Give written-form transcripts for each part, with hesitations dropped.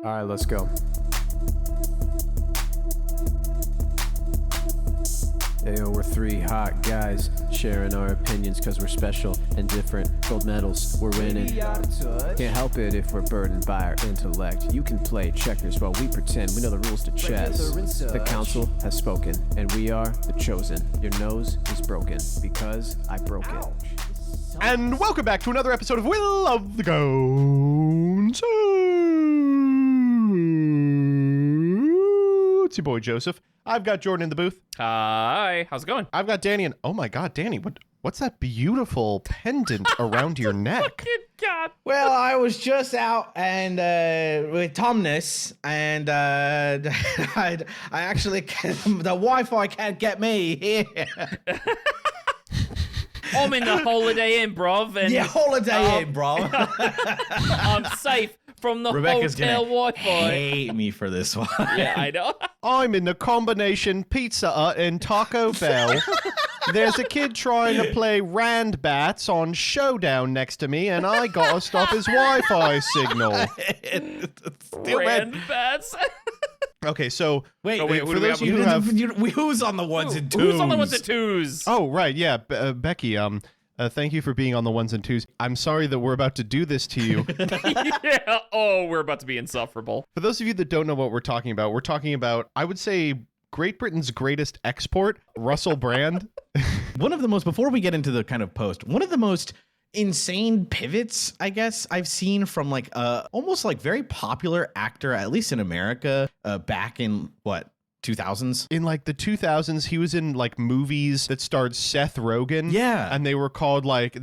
All right, let's go. Ayo, we're three hot guys sharing our opinions because we're special and different. Gold medals, we're winning. Can't help it if we're burdened by our intellect. You can play checkers while we pretend we know the rules to chess. The council has spoken, and we are the chosen. Your nose is broken because I broke it. And welcome back to another episode of Will of the Goons. It's your boy Joseph. I've got Jordan in the booth. Hi, how's it going? I've got Danny, and oh my God, Danny, what's that beautiful pendant around your neck? God. Well, I was just out and with Tomness, and I actually the Wi-Fi can't get me here. I'm in the Holiday Inn, bruv. And, Yeah, Holiday Inn, bro. I'm safe from the Rebecca's hotel gonna Wi-Fi. hate me for this one. Yeah, I know. I'm in the combination Pizza Hut and Taco Bell. There's a kid trying to play Rand Bats on Showdown next to me, and I gotta stop his Wi-Fi signal. Brand bats. Okay, so Wait, who for do we those have? of you who have... who's on the ones and twos? Who's on the ones and twos? Oh, right, yeah, Becky, thank you for being on the ones and twos. I'm sorry that we're about to do this to you. Yeah. Oh, we're about to be insufferable. For those of you that don't know what we're talking about, I would say, Great Britain's greatest export, Russell Brand. One of the most, before we get into the kind of post, one of the most insane pivots, I guess, I've seen from like almost like very popular actor, at least in America, back in what, 2000s? In like the 2000s, he was in like movies that starred Seth Rogen. Yeah. And they were called like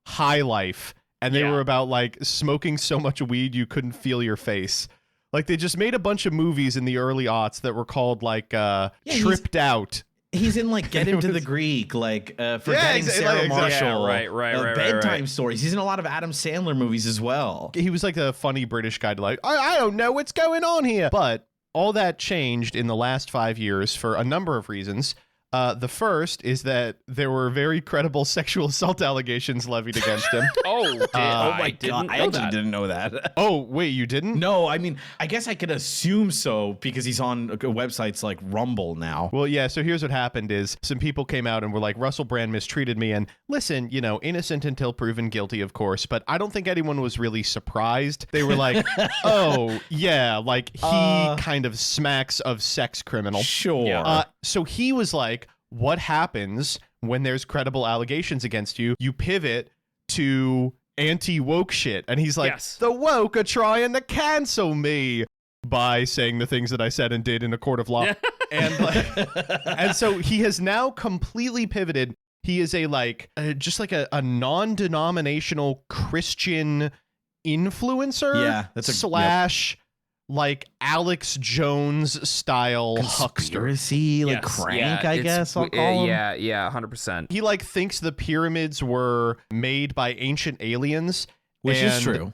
High Life. And they Yeah. were about like smoking so much weed you couldn't feel your face. Like they just made a bunch of movies in the early aughts that were called like Tripped Out. He's in like Get Him to the Greek, like Forgetting Sarah Marshall. Yeah, right. Bedtime Stories. He's in a lot of Adam Sandler movies as well. He was like a funny British guy to like, I don't know what's going on here. But all that changed in the last 5 years for a number of reasons. The first is that there were very credible sexual assault allegations levied against him. Oh, I didn't know actually that. didn't know that. Oh, wait, you didn't? No, I mean, I guess I could assume so because he's on websites like Rumble now. Well, yeah, so here's what happened is some people came out and were like, Russell Brand mistreated me. And listen, you know, innocent until proven guilty, of course. But I don't think anyone was really surprised. They were like, oh, yeah, like he kind of smacks of sex criminal. Sure. Yeah. So he was like, what happens when there's credible allegations against you? You pivot to anti-woke shit. And he's like, Yes. the woke are trying to cancel me by saying the things that I said and did in a court of law. And and so he has now completely pivoted. He is just like a non-denominational Christian influencer. Yeah, that's a slash like Alex Jones style huckster. Conspiracy, like crank, I guess I'll call him. Yeah, 100%. He like thinks the pyramids were made by ancient aliens, Which is true.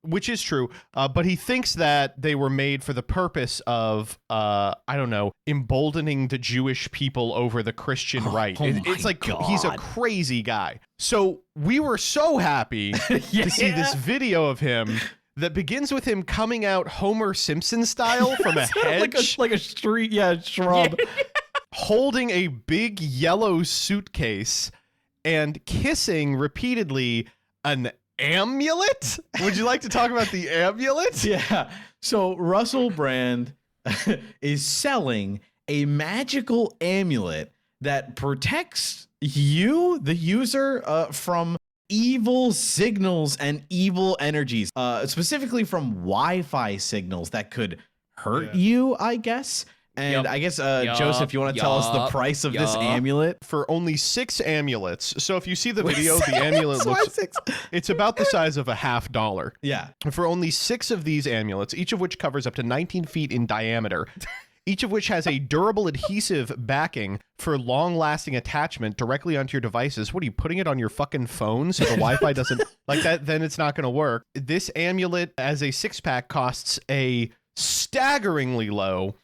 Which is true, but he thinks that they were made for the purpose of, I don't know, emboldening the Jewish people over the Christian right. It's like God. He's a crazy guy. So we were so happy to see this video of him that begins with him coming out Homer Simpson style from a hedge, like a street, shrub. holding a big yellow suitcase and kissing repeatedly an amulet. Would you like to talk about the amulet? Yeah. So Russell Brand is selling a magical amulet that protects you, the user, from evil signals and evil energies, specifically from Wi-Fi signals that could hurt you, I guess. And I guess, Joseph, you want to tell us the price of this amulet? For only 6 amulets. So if you see the video, the amulet looks... It's about the size of $50. Yeah. For only 6 of these amulets, each of which covers up to 19 feet in diameter, each of which has a durable adhesive backing for long-lasting attachment directly onto your devices. What are you, putting it on your fucking phone so the Wi-Fi doesn't... like that, then it's not going to work. This amulet as a 6-pack costs a staggeringly low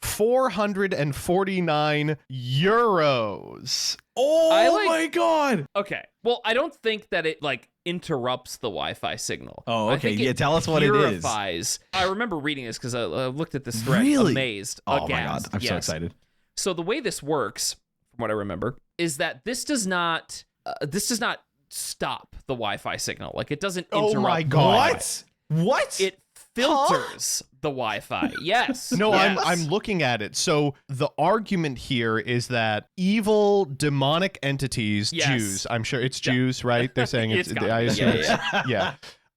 449 euros. Oh like- my god. Okay. Well, I don't think that it like interrupts the Wi-Fi signal. Oh, I okay. think Yeah, tell us what it is. purifies. I remember reading this because I looked at this thread, Really? amazed, Oh my god. aghast. I'm so Yes. excited. So the way this works, from what I remember, is that this does not stop the Wi-Fi signal. Like it doesn't interrupt. Oh my the God. Wi-Fi. What? It filters the Wi-Fi. Yes. No, yes. I'm looking at it. So the argument here is that evil demonic entities, Yes. Jews, I'm sure it's Jews, right? They're saying It's gotta I be. assume Yeah, it's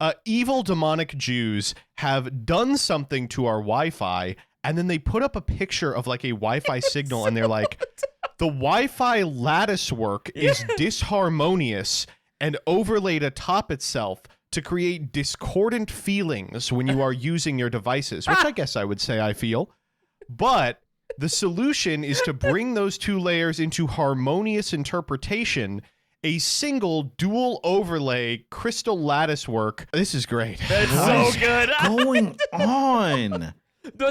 yeah. Evil demonic Jews have done something to our Wi-Fi, and then they put up a picture of like a Wi-Fi signal, and they're like, the Wi-Fi lattice work is disharmonious and overlaid atop itself to create discordant feelings when you are using your devices, which I guess I would say I feel. But the solution is to bring those two layers into harmonious interpretation, a single dual overlay crystal lattice work. This is great. That's What so good. going on?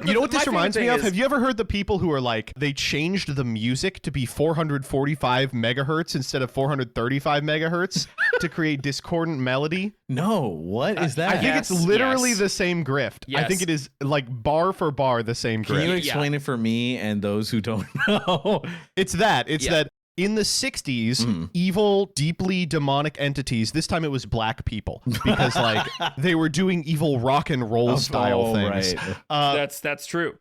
You know what this my reminds favorite me of? thing is- Have you ever heard the people who are like, they changed the music to be 445 megahertz instead of 435 megahertz to create discordant melody? No, what is that? I think it's Yes, literally yes. the same grift. I Yes. think it is like bar for bar the same Can you grift. explain it for me and those who don't know? It's that. It's Yeah. that in the 60s, Mhm. evil, deeply demonic entities, this time it was black people because like they were doing evil rock and roll style Oh, things. right. That's true.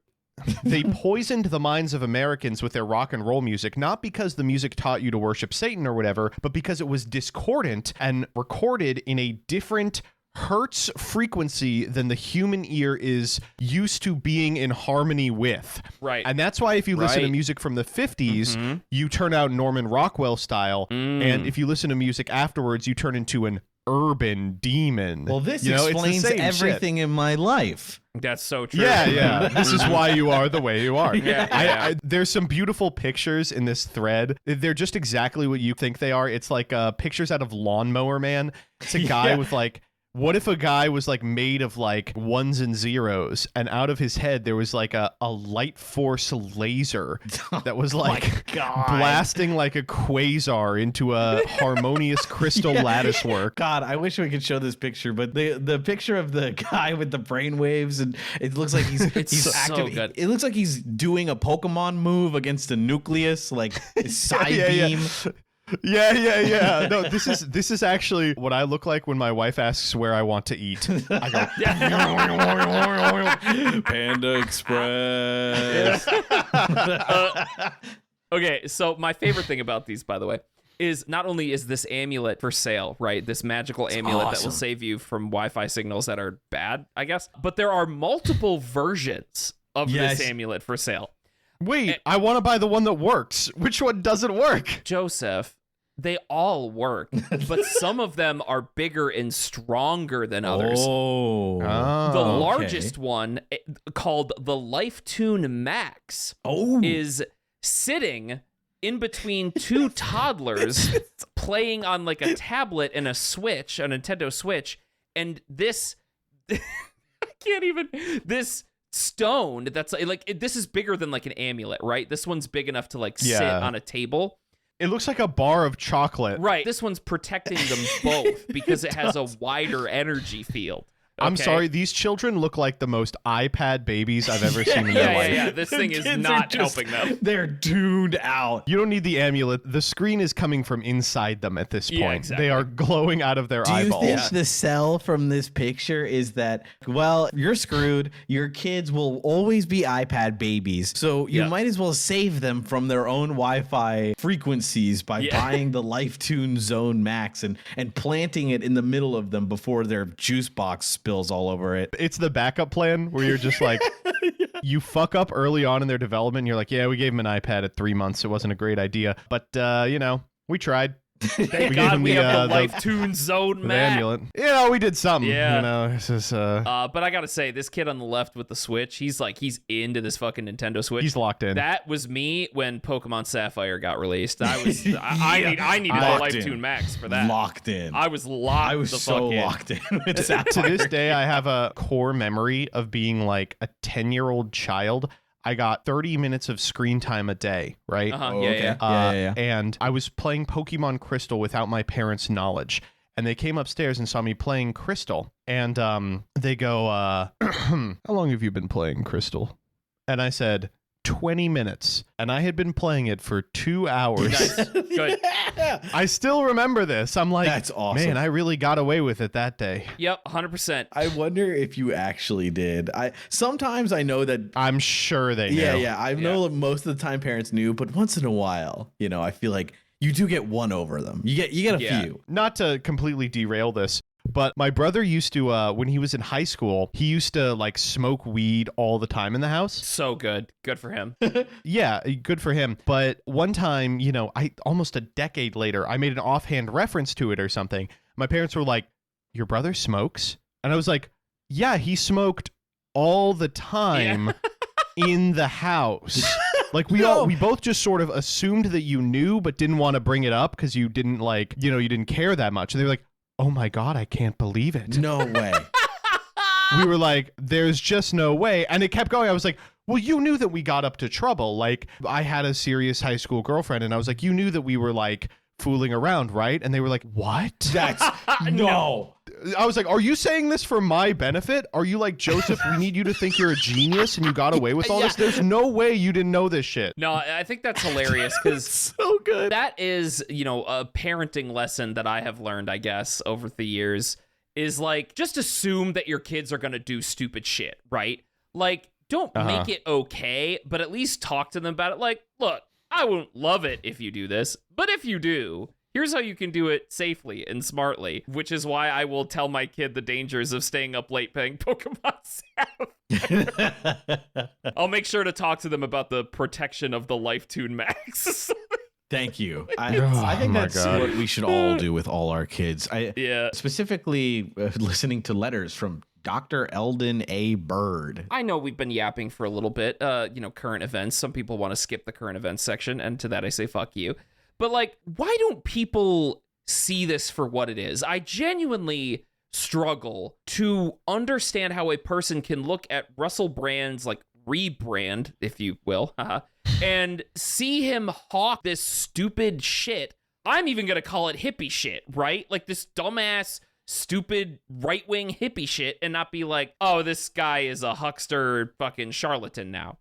They poisoned the minds of Americans with their rock and roll music, not because the music taught you to worship Satan or whatever, but because it was discordant and recorded in a different hertz frequency than the human ear is used to being in harmony with. Right. And that's why if you listen to Right. music from the 50s, Mhm. you turn out Norman Rockwell style. And if you listen to music afterwards, you turn into an urban demon. Well, this You know, it's the explains same shit. everything in my life. That's so true. Yeah, yeah. This is why you are the way you are. Yeah, There's some beautiful pictures in this thread. They're just exactly what you think they are. It's like pictures out of Lawnmower Man. It's a guy with like, what if a guy was like made of like ones and zeros, and out of his head there was like a light force laser that was like blasting like a quasar into a harmonious crystal lattice work. God, I wish we could show this picture, but the picture of the guy with the brainwaves, and it looks like he's so active. good. It looks like he's doing a Pokemon move against a nucleus, like side beam. Yeah. No, this is actually what I look like when my wife asks where I want to eat. I go, Panda Express. Okay, so my favorite thing about these, by the way, is not only is this amulet for sale, right? This magical amulet that will awesome. save you from Wi-Fi signals that are bad, I guess. But there are multiple versions of Yes. this amulet for sale. wait, I want to buy the one that works. Which one doesn't work? Joseph, they all work, but some of them are bigger and stronger than others. Oh. The Oh. largest one, called the Life Tune Max, Oh. is sitting in between two toddlers playing on like a tablet and a Switch, a Nintendo Switch, and this I can't even this stone that's like this is bigger than like an amulet, right? This one's big enough to like sit Yeah. on a table. It looks like a bar of chocolate. Right. This one's protecting them both because it has a wider energy field. I'm Okay? sorry, these children look like the most iPad babies I've ever seen in their life. Yeah. This thing is Kids are not just- helping them. They're tuned out. You don't need the amulet. The screen is coming from inside them at this point. Yeah, exactly. They are glowing out of their Do you eyeballs. think the sell from this picture is that, well, you're screwed. Your kids will always be iPad babies. So you Yeah. might as well save them from their own Wi-Fi frequencies by Yeah. buying the LifeTune Zone Max and planting it in the middle of them before their juice box spills all over it. It's the backup plan where you're just like, you fuck up early on in their development. And you're like, yeah, we gave them an iPad at 3 months. It wasn't a great idea. But, we tried. Thank gave God him we the, have the the- Life Tune Zone The Max. amulet. We did something. Yeah. This is, But I gotta say, this kid on the left with the Switch, he's into this fucking Nintendo Switch. he's locked in. That was me when Pokemon Sapphire got released. I needed the Locked Life in. Tune Max for that. Locked in. I was locked. I was the so fuck in. locked in with to Sapphire. this day, I have a core memory of being like a 10-year-old child. I got 30 minutes of screen time a day, right? Oh, yeah. Yeah. And I was playing Pokemon Crystal without my parents' knowledge. And they came upstairs and saw me playing Crystal. And they go, how long have you been playing Crystal? And I said, 20 minutes. And I had been playing it for 2 hours. Nice. Good. I still remember this. I'm like, That's awesome. man, I really got away with it that day. Yep, 100%. I wonder if you actually did. Sometimes I know that. I'm sure they knew. Yeah. I know that most of the time parents knew, but once in a while, I feel like you do get one over them. You get a few. Not to completely derail this, but my brother used to, when he was in high school, he used to like smoke weed all the time in the house. So good. Good for him. Yeah, good for him. But one time, I almost a decade later, I made an offhand reference to it or something. My parents were like, "Your brother smokes?" And I was like, "Yeah, he smoked all the time in the house." Like we both just sort of assumed that you knew, but didn't want to bring it up because you didn't you didn't care that much. And they were like, "Oh my God, I can't believe it." No way. We were like, "There's just no way." And it kept going. I was like, "Well, you knew that we got up to trouble. Like I had a serious high school girlfriend." And I was like, "You knew that we were like fooling around, right?" And they were like, "What?" That's no. I was like, "Are you saying this for my benefit? Are you like, Joseph, we need you to think you're a genius and you got away with all this? There's no way you didn't know this shit." No, I think that's hilarious because So good. that is, a parenting lesson that I have learned, I guess, over the years is like, just assume that your kids are going to do stupid shit, right? Like, don't make it okay, but at least talk to them about it. Like, look, I won't love it if you do this, but if you do, here's how you can do it safely and smartly, which is why I will tell my kid the dangers of staying up late playing Pokemon Snap. I'll make sure to talk to them about the protection of the Life Tune Max. Thank you. I think my that's God. what we should all do with all our kids. Yeah. Specifically listening to letters from Dr. Eldon A. Bird. I know we've been yapping for a little bit, current events. Some people want to skip the current events section, and to that I say fuck you. But like, why don't people see this for what it is? I genuinely struggle to understand how a person can look at Russell Brand's like rebrand, if you will, and see him hawk this stupid shit. I'm even gonna call it hippie shit, right? Like this dumbass, stupid right-wing hippie shit, and not be like, "Oh, this guy is a huckster fucking charlatan now."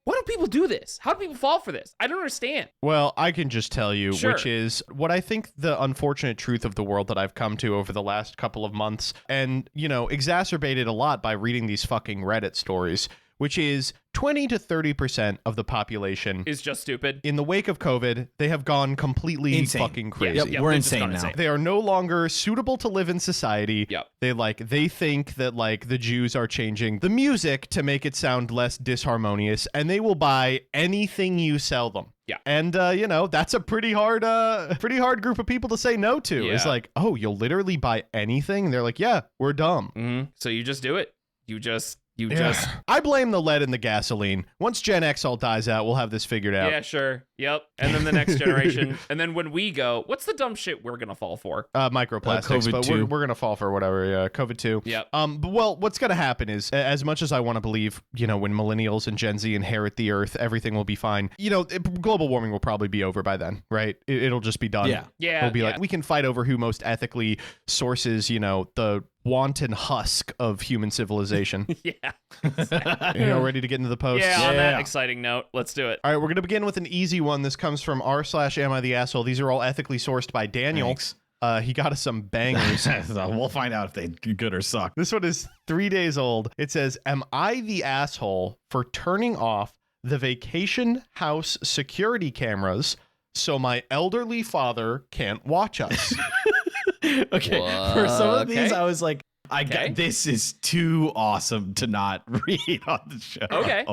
Why do people do this? How do people fall for this? I don't understand. Well, I can just tell you, Sure. which is what I think the unfortunate truth of the world that I've come to over the last couple of months, and, exacerbated a lot by reading these fucking Reddit stories, which is 20 to 30% of the population Is just stupid. in the wake of COVID, they have gone completely Insane. fucking crazy. We're they've just insane gone now. insane. They are no longer suitable to live in society. Yep. They think that like the Jews are changing the music to make it sound less disharmonious, and they will buy anything you sell them. Yeah. And that's a pretty hard group of people to say no to. Yeah. It's like, "Oh, you'll literally buy anything?" And they're like, "Yeah, we're dumb." Mm-hmm. So you just do it. You just I blame the lead and the gasoline. Once Gen X all dies out, we'll have this figured out. Yeah, sure. Yep. And then the next generation. And then when we go, what's the dumb shit we're gonna fall for? Microplastics, COVID but 2. we're gonna fall for whatever. Yeah, COVID 2. Yep. But well, what's gonna happen is, as much as I want to believe, when millennials and Gen Z inherit the Earth, everything will be fine. Global warming will probably be over by then, right? It'll just be done. Yeah. Yeah. It'll be yeah. like we can fight over who most ethically sources, the wanton husk of human civilization. Yeah. Ready to get into the post? Yeah, on that Yeah. exciting note, let's do it. All right, we're gonna begin with an easy one. This comes from r/am I the asshole. These are all ethically sourced by Daniel. Thanks. He got us some bangers. We'll find out if they good or suck. This one is 3 days old. It says, "Am I the asshole for turning off the vacation house security cameras so my elderly father can't watch us?" Okay. For some of these, Okay. I was like, Okay. this is too awesome to not read on the show.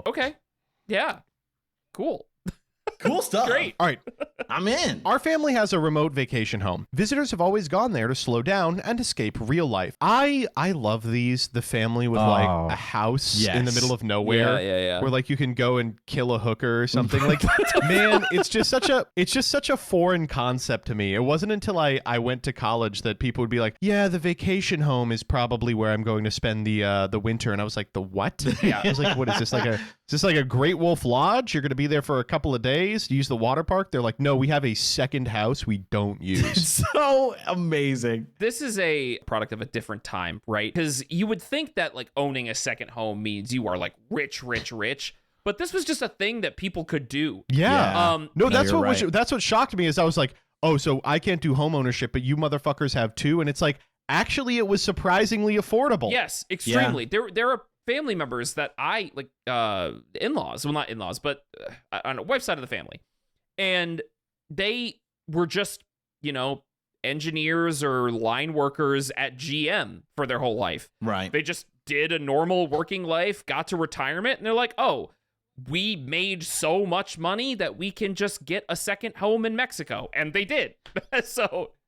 Okay. Yeah. Cool. Cool stuff. Great. All right. I'm in. Our family has a remote vacation home. Visitors have always gone there to slow down and escape real life. I love these. The family with like a house in the middle of nowhere. Yeah. Where like you can go and kill a hooker or something. Like, man, it's just such a foreign concept to me. It wasn't until I went to college that people would be like, yeah, the vacation home is probably where I'm going to spend the winter. And I was like, the what? Yeah. I was like, what is this? Is this like a Great Wolf Lodge? You're going to be there for a couple of days to use the water park? They're like, no, we have a second house we don't use. So amazing. This is a product of a different time, right? Because you would think that like owning a second home means you are like rich. But this was just a thing that people could do. Yeah. No, that's you're what right. that's what shocked me is I was like, oh, so I can't do home ownership, but you motherfuckers have too. And it's like, actually, it was surprisingly affordable. Yes, extremely. There are family members that I like, in-laws. Well, not in-laws, but on a wife's side of the family, and they were just, engineers or line workers at GM for their whole life. Right. They just did a normal working life, got to retirement, and they're like, oh, we made so much money that we can just get a second home in Mexico. And they did.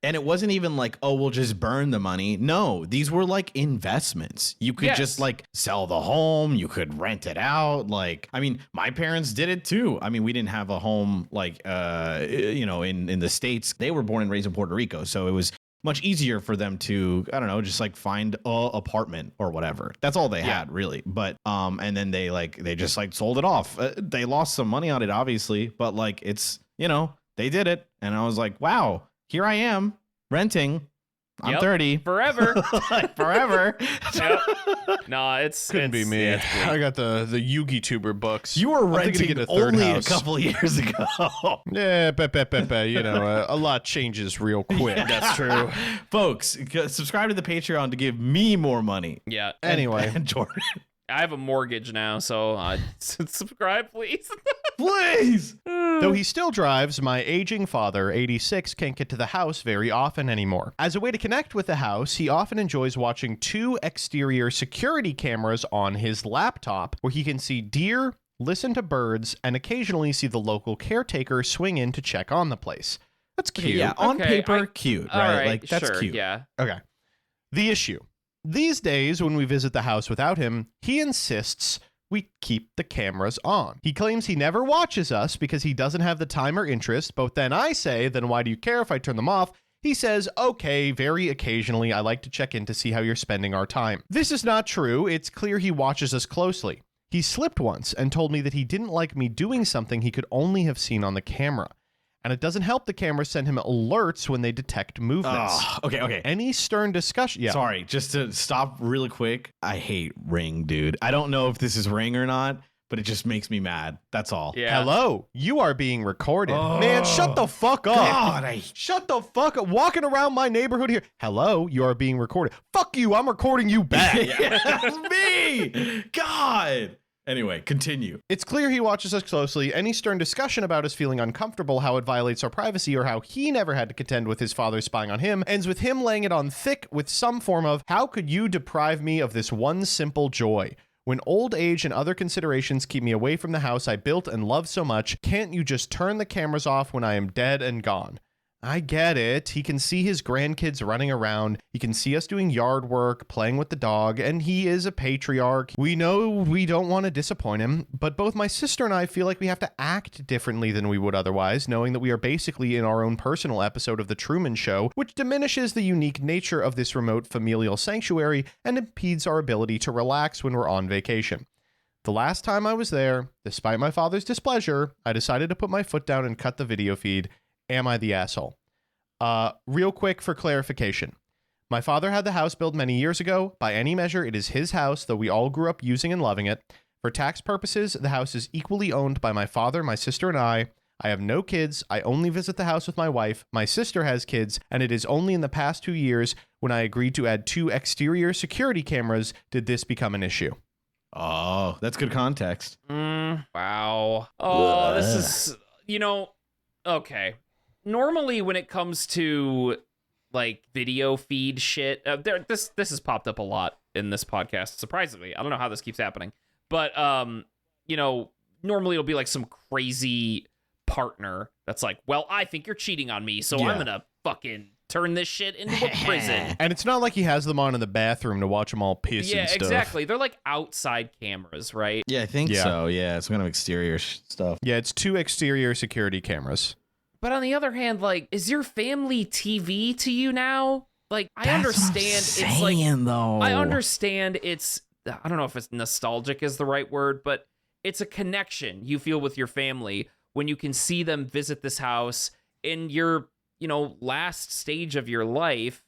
And it wasn't even like, oh, we'll just burn the money. No, these were like investments. You could just like sell the home. You could rent it out. Like, I mean, my parents did it too. I mean, we didn't have a home like, in the States. They were born and raised in Puerto Rico. So it was much easier for them to, I don't know, just like find a apartment or whatever. That's all they had really. But, and then they just like sold it off. They lost some money on it, obviously, but like it's, they did it. And I was like, wow, here I am renting. I'm 30 forever. Forever. Yep. No, Couldn't be me. Yeah, I got the Yugi Tuber books. You were I'm thinking of renting getting a third only house. a couple of years ago. Yeah, a lot changes real quick. That's true. Folks, subscribe to the Patreon to give me more money. Yeah. Anyway. And Jordan. I have a mortgage now, so subscribe, please. Please. Though he still drives, my aging father, 86, can't get to the house very often anymore. As a way to connect with the house, he often enjoys watching 2 exterior security cameras on his laptop where he can see deer, listen to birds, and occasionally see the local caretaker swing in to check on the place. That's cute. Yeah, on paper, cute, All right? Like, that's sure, cute. Yeah. Okay. The issue. These days, when we visit the house without him, he insists we keep the cameras on. He claims he never watches us because he doesn't have the time or interest, but then I say, then why do you care if I turn them off? He says, okay, very occasionally I like to check in to see how you're spending our time. This is not true. It's clear he watches us closely. He slipped once and told me that he didn't like me doing something he could only have seen on the camera. And it doesn't help the cameras send him alerts when they detect movements. Okay. Any stern discussion. Yeah. Sorry, just to stop really quick. I hate Ring, dude. I don't know if this is Ring or not, but it just makes me mad. That's all. Yeah. Hello, you are being recorded. Man, shut the fuck up. God, Shut the fuck up. Walking around my neighborhood here. Hello, you are being recorded. Fuck you, I'm recording you back. me. God. Anyway, continue. It's clear he watches us closely. Any stern discussion about us feeling uncomfortable, how it violates our privacy, or how he never had to contend with his father spying on him, ends with him laying it on thick with some form of, how could you deprive me of this one simple joy? When old age and other considerations keep me away from the house I built and love so much, can't you just turn the cameras off when I am dead and gone? I get it. He can see his grandkids running around. He can see us doing yard work, playing with the dog, and he is a patriarch. We know we don't want to disappoint him, but both my sister and I feel like we have to act differently than we would otherwise, knowing that we are basically in our own personal episode of The Truman Show, which diminishes the unique nature of this remote familial sanctuary and impedes our ability to relax when we're on vacation. The last time I was there, despite my father's displeasure, I decided to put my foot down and cut the video feed. Am I the asshole? Real quick for clarification. My father had the house built many years ago. By any measure, it is his house, though we all grew up using and loving it. For tax purposes, the house is equally owned by my father, my sister, and I. I have no kids. I only visit the house with my wife. My sister has kids, and it is only in the past 2 years when I agreed to add 2 exterior security cameras did this become an issue. Oh, that's good context. Wow. Oh, this is, okay. Normally when it comes to like video feed shit, this has popped up a lot in this podcast, surprisingly. I don't know how this keeps happening, but normally it'll be like some crazy partner that's like, well, I think you're cheating on me, so I'm gonna fucking turn this shit into a prison. And it's not like he has them on in the bathroom to watch them all piss and stuff. Exactly. They're like outside cameras, right? Yeah, I think so. Yeah, it's kind of exterior stuff. Yeah, it's 2 exterior security cameras. But on the other hand, like, is your family TV to you now? Like, I understand it's like, though. I understand it's, I don't know if it's nostalgic is the right word, but it's a connection you feel with your family when you can see them visit this house in your, last stage of your life.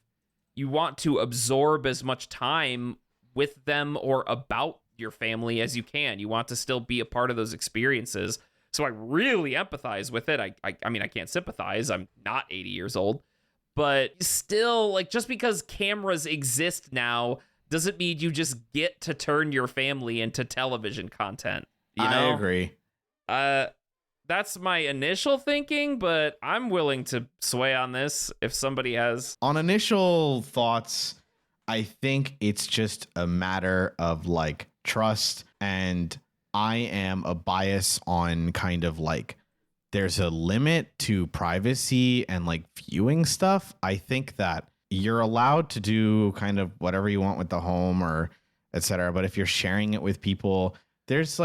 You want to absorb as much time with them or about your family as you can. You want to still be a part of those experiences. So I really empathize with it. I mean, I can't sympathize. I'm not 80 years old. But still, like, just because cameras exist now doesn't mean you just get to turn your family into television content. I agree. That's my initial thinking, but I'm willing to sway on this if somebody has. On initial thoughts, I think it's just a matter of like trust, and I am a bias on kind of like there's a limit to privacy and like viewing stuff. I think that you're allowed to do kind of whatever you want with the home or etc. But if you're sharing it with people, there's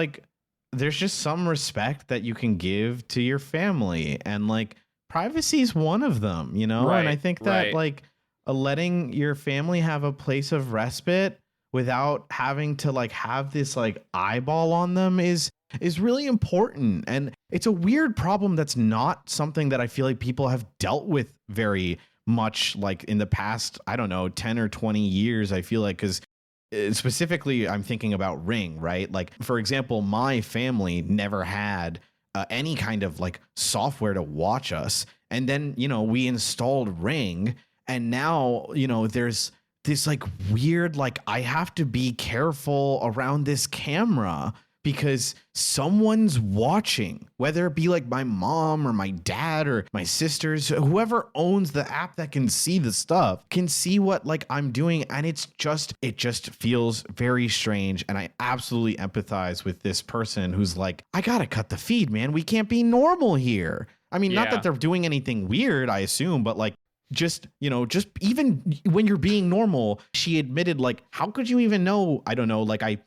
just some respect that you can give to your family, and like privacy is one of them, Right, and I think that like letting your family have a place of respite without having to like have this like eyeball on them is really important. And it's a weird problem that's not something that I feel like people have dealt with very much like in the past, I don't know, 10 or 20 years, I feel like, because specifically I'm thinking about Ring, right? Like, for example, my family never had any kind of like software to watch us. And then, we installed Ring, and now, there's this like weird, like I have to be careful around this camera because someone's watching, whether it be like my mom or my dad or my sisters, whoever owns the app that can see the stuff can see what like I'm doing. And it just feels very strange. And I absolutely empathize with this person who's like, I gotta cut the feed, man. We can't be normal here. I mean, not that they're doing anything weird, I assume, but like, just even when you're being normal, she admitted, like, how could you even know? I don't know, like I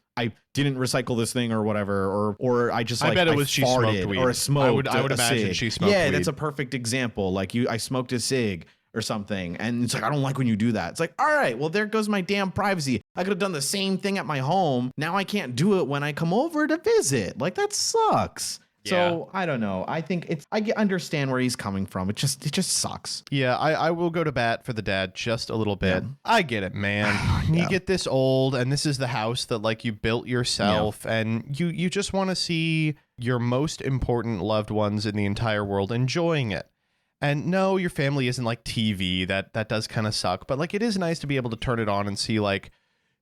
didn't recycle this thing or whatever, or I just like, I bet it was she smoked weed. Or smoked. I would imagine cig. she smoked weed. That's a perfect example. Like I smoked a cig or something, and it's like, I don't like when you do that. It's like, all right, well, there goes my damn privacy. I could have done the same thing at my home. Now I can't do it when I come over to visit. Like, that sucks. So I don't know. I think I understand where he's coming from. It just sucks. Yeah, I will go to bat for the dad just a little bit. Yeah. I get it, man. You get this old, and this is the house that like you built yourself, and you just want to see your most important loved ones in the entire world enjoying it. And no, your family isn't like TV. That does kind of suck, but like it is nice to be able to turn it on and see like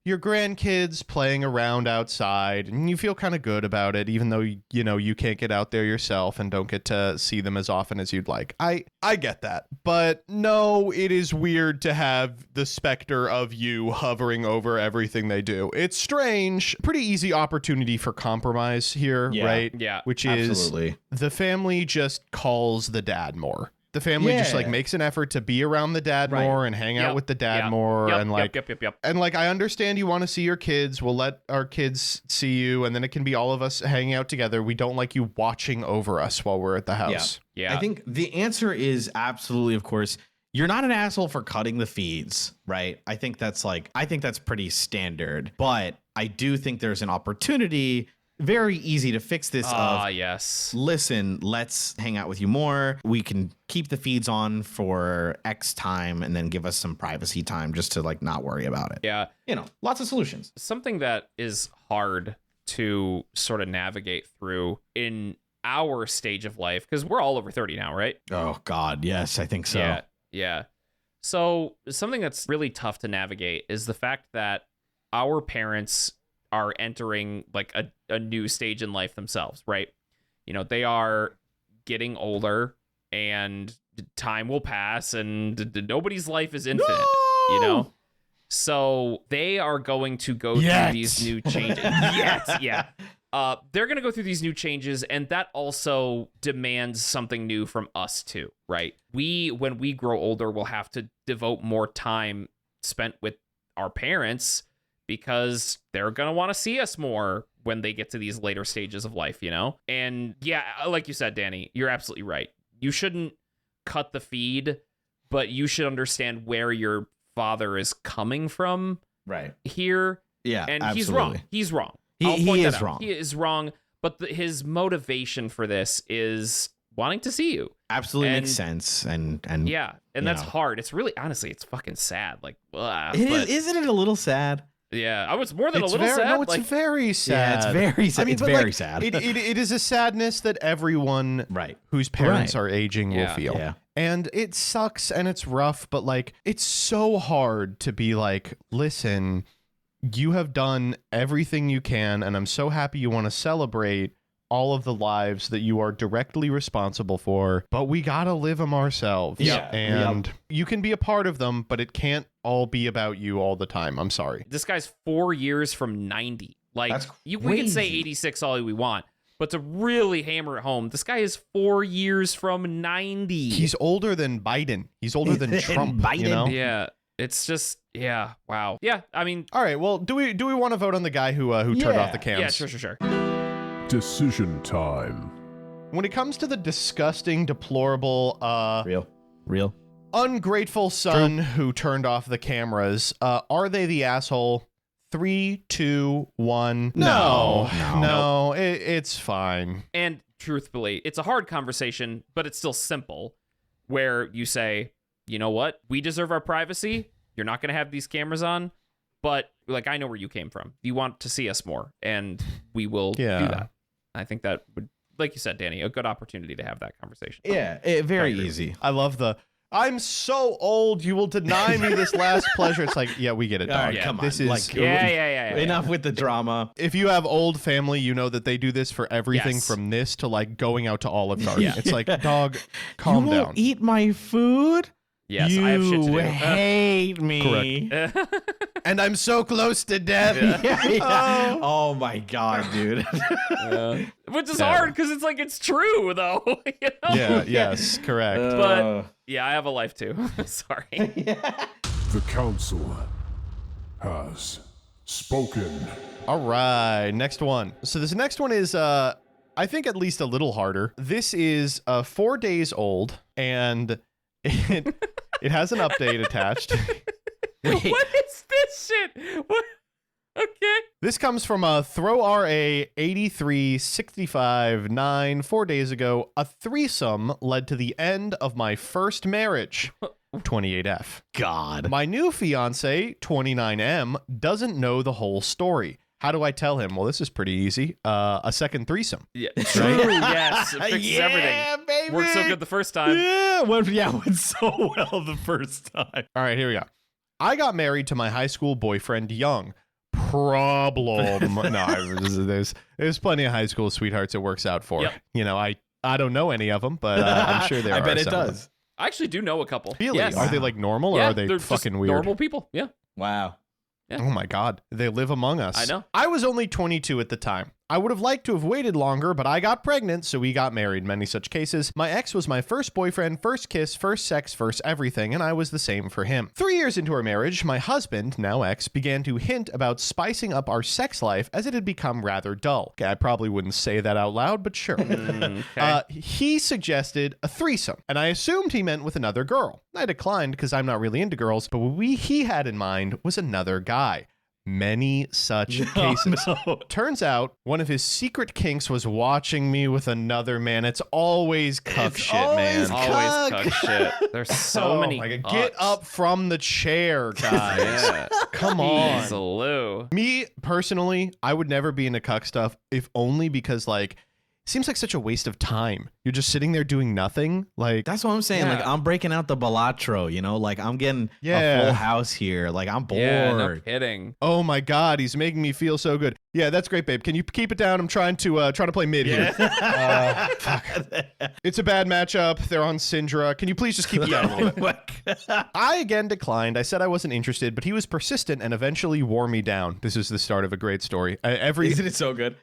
your grandkids playing around outside, and you feel kind of good about it, even though you can't get out there yourself and don't get to see them as often as you'd like. I get that, but no, it is weird to have the specter of you hovering over everything they do. It's strange. Pretty easy opportunity for compromise here, right? Yeah, which absolutely. is the family just calls the dad more. The family just like makes an effort to be around the dad more and hang out with the dad more. And like, and like, I understand you want to see your kids. We'll let our kids see you. And then it can be all of us hanging out together. We don't like you watching over us while we're at the house. Yeah. I think the answer is absolutely, of course, you're not an asshole for cutting the feeds, right? I think that's pretty standard, but I do think there's an opportunity. Very easy to fix this. Yes. Listen, let's hang out with you more. We can keep the feeds on for X time and then give us some privacy time just to like not worry about it. Yeah. Lots of solutions. Something that is hard to sort of navigate through in our stage of life, because we're all over 30 now, right? Oh, God. Yes, I think so. Yeah. So something that's really tough to navigate is the fact that our parents are entering like a new stage in life themselves, right? They are getting older, and time will pass, and nobody's life is infinite, So they are going to go through these new changes. Yeah. they're going to go through these new changes, and that also demands something new from us too, right? When we grow older, we'll have to devote more time spent with our parents because they're going to want to see us more when they get to these later stages of life, you know? And yeah, like you said, Danny, you're absolutely right. You shouldn't cut the feed, but you should understand where your father is coming from here. Yeah, and absolutely. He's wrong. He is wrong. He is wrong, but his motivation for this is wanting to see you. Absolutely makes sense. And yeah, and that's hard. It's really, honestly, it's fucking sad. Like, isn't it a little sad? Yeah, I was more than It's a little sad. No, it's very sad. Yeah, it's very sad. I mean, it's but, very like, sad. It is a sadness that everyone whose parents are aging will feel. Yeah. And it sucks and it's rough, but like it's so hard to be like, listen, you have done everything you can, and I'm so happy you want to celebrate all of the lives that you are directly responsible for, but we gotta live them ourselves. Yeah. And you can be a part of them, but it can't all be about you all the time. I'm sorry. This guy's 4 years from 90. Like, That's we can say 86 all we want, but to really hammer it home, this guy is 4 years from 90. He's older than Biden. He's older than Trump. Biden. You know? Yeah. It's just, yeah, wow. Yeah, I mean, All right. Well, do we want to vote on the guy who turned off the cams? yeah, sure. Decision time. When it comes to the disgusting, deplorable, Real. ungrateful son who turned off the cameras, are they the asshole? 3, 2, 1. No. It's fine. and truthfully, it's a hard conversation, but it's still simple, where you say, you know what? We deserve our privacy. You're not going to have these cameras on, but like, I know where you came from. You want to see us more, and we will do that. I think that would, like you said, Danny, a good opportunity to have that conversation. Yeah, very easy. I love I'm so old, you will deny me this last pleasure. It's like, yeah, we get it, dog. All right, come on. This is Like, Yeah. Enough with the drama. If you have old family, you know that they do this for everything Yes. from this to like going out to Olive Garden. Yeah. It's like, dog, calm you down. won't eat my food? Yes, you I have shit to do. hate me. And I'm so close to death. Yeah. Oh my god, dude. Which is hard because it's like, it's true though. You know? Yeah, yes, correct. But yeah, I have a life too. Sorry. The council has spoken. All right, next one. So this next one is, I think, at least a little harder. This is 4 days old, and it has an update attached. What is this shit? What? Okay. This comes from Throw RA 8365-9. 4 days ago, a threesome led to the end of my first marriage. 28F. God. My new fiance, 29M, doesn't know the whole story. How do I tell him? Well, this is pretty easy. A second threesome. Yeah. True. Yes. It fixes everything. Baby. Worked so good the first time. Yeah, went so well the first time. All right, here we go. I got married to my high school boyfriend young. Problem. No, there's plenty of high school sweethearts it works out for. Yep. You know, I don't know any of them, but I'm sure there are. I bet it some of them. does. I actually do know a couple. Really? Yes. Are they like normal or Yeah, are they they're fucking just weird? normal people. Yeah. Wow. Yeah. Oh my God. They live among us. I know. I was only 22 at the time. I would have liked to have waited longer, but I got pregnant, so we got married. Many such cases. My ex was my first boyfriend, first kiss, first sex, first everything, and I was the same for him. 3 years into our marriage, my husband, now ex, began to hint about spicing up our sex life as it had become rather dull. Okay, I probably wouldn't say that out loud, but sure. Okay. He suggested a threesome, and I assumed he meant with another girl. I declined because I'm not really into girls, but what he had in mind was another guy. Many such cases. No. Turns out one of his secret kinks was watching me with another man. It's always cuck shit, man. Always cuck shit. There's so many. My God. cucks. Get up from the chair, guys. Yeah. Come on. Jeez, Lou. Me, personally, I would never be into cuck stuff, if only because, like, it seems like such a waste of time. You're just sitting there doing nothing. Like, That's what I'm saying. Yeah. Like, I'm breaking out the Balatro, you know? Like, I'm getting Yeah. a full house here. Like, I'm bored. Yeah, no kidding. oh my God, he's making me feel so good. Yeah, that's great, babe. Can you keep it down? I'm trying to play mid here. Fuck. It's a bad matchup. They're on Syndra. Can you please just keep it down a little bit? I again declined. I said I wasn't interested, but he was persistent and eventually wore me down. This is the start of a great story. Isn't it so good?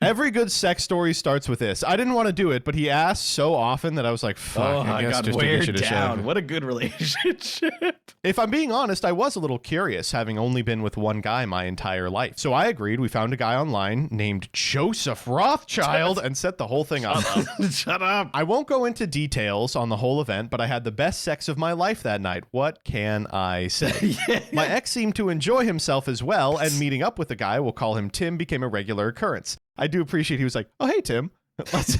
Every good sex story starts with this. I didn't want to do it, but he asked so often that I was like, fuck, I guess got just to get you weird to down. shove. What a good relationship. If I'm being honest, I was a little curious, having only been with one guy my entire life. So I agreed. We found a guy online named Joseph Rothschild and set the whole thing up. Shut up. I won't go into details on the whole event, but I had the best sex of my life that night. What can I say? My ex seemed to enjoy himself as well, and meeting up with the guy, we'll call him Tim, became a regular occurrence. I do appreciate he was like, oh, hey, Tim.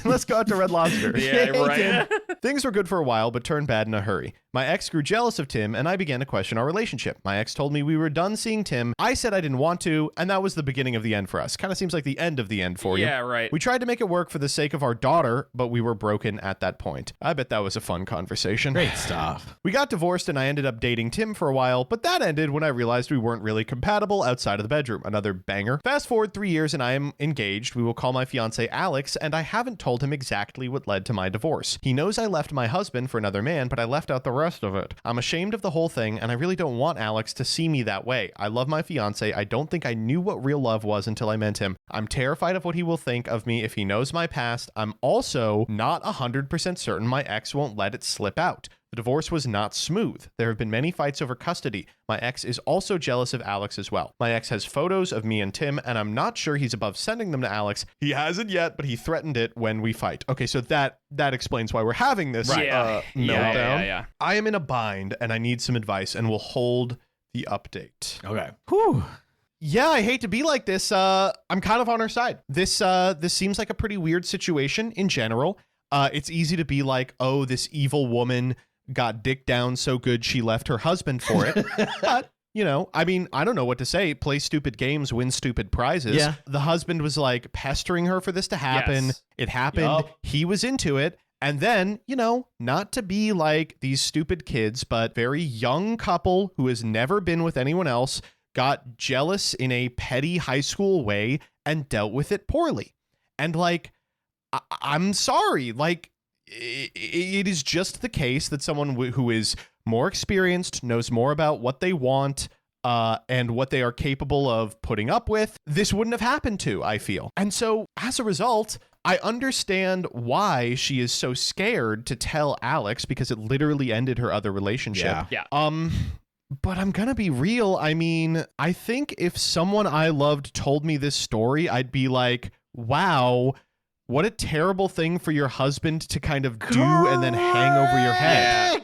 Let's go out to Red Lobster. Yeah, right. Things were good for a while, but turned bad in a hurry. My ex grew jealous of Tim, and I began to question our relationship. My ex told me we were done seeing Tim. I said I didn't want to, and that was the beginning of the end for us. Kind of seems like the end of the end for you. Yeah, right. We tried to make it work for the sake of our daughter, but we were broken at that point. I bet that was a fun conversation. Great stuff. We got divorced, and I ended up dating Tim for a while, but that ended when I realized we weren't really compatible outside of the bedroom. Another banger. Fast forward 3 years, and I am engaged. We will call my fiance Alex, and I haven't told him exactly what led to my divorce. He knows I left my husband for another man, but I left out the rest of it. I'm ashamed of the whole thing, and I really don't want Alex to see me that way. I love my fiance. I don't think I knew what real love was until I met him. I'm terrified of what he will think of me if he knows my past. I'm also not 100% certain my ex won't let it slip out. The divorce was not smooth. There have been many fights over custody. My ex is also jealous of Alex as well. My ex has photos of me and Tim, and I'm not sure he's above sending them to Alex. He hasn't yet, but he threatened it when we fight. Okay, so that explains why we're having this meltdown. Yeah. I am in a bind, and I need some advice, and will hold the update. Okay. Whew. Yeah, I hate to be like this. I'm kind of on her side. This seems like a pretty weird situation in general. It's easy to be like, oh, this evil woman got dick down so good she left her husband for it. But, you know, I mean, I don't know what to say. Play stupid games, win stupid prizes. Yeah. The husband was like pestering her for this to happen. Yes. It happened. Yup. He was into it. And then, you know, not to be like these stupid kids, but very young couple who has never been with anyone else got jealous in a petty high school way and dealt with it poorly. And like, I'm sorry, like, it is just the case that someone who is more experienced, knows more about what they want, and what they are capable of putting up with, this wouldn't have happened to, I feel. And so as a result, I understand why she is so scared to tell Alex, because it literally ended her other relationship. Yeah. But I'm gonna be real. I mean, I think if someone I loved told me this story, I'd be like, wow, what a terrible thing for your husband to kind of do and then hang over your head.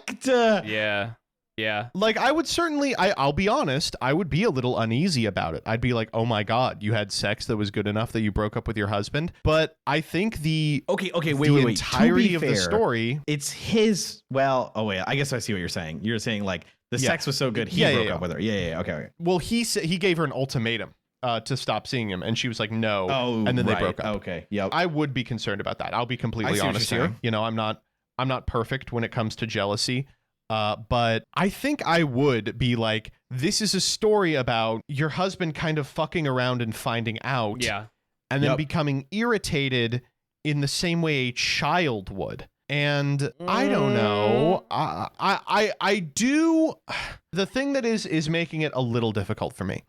Yeah. Like, I would certainly, I'll be honest, I would be a little uneasy about it. I'd be like, oh my God, you had sex that was good enough that you broke up with your husband. But I think the wait. entirety of the story. It's his, well, oh wait, I guess I see what you're saying. You're saying like the sex was so good, he broke up with her. Yeah. Okay. Well, he gave her an ultimatum to stop seeing him, and she was like, no. Oh, and then right. they broke up. Okay. Yep. I would be concerned about that. I'll be completely honest you're here. saying. You know, I'm not perfect when it comes to jealousy. But I think I would be like, this is a story about your husband kind of fucking around and finding out. Yeah. And then becoming irritated in the same way a child would. And I don't know. I do. The thing that is making it a little difficult for me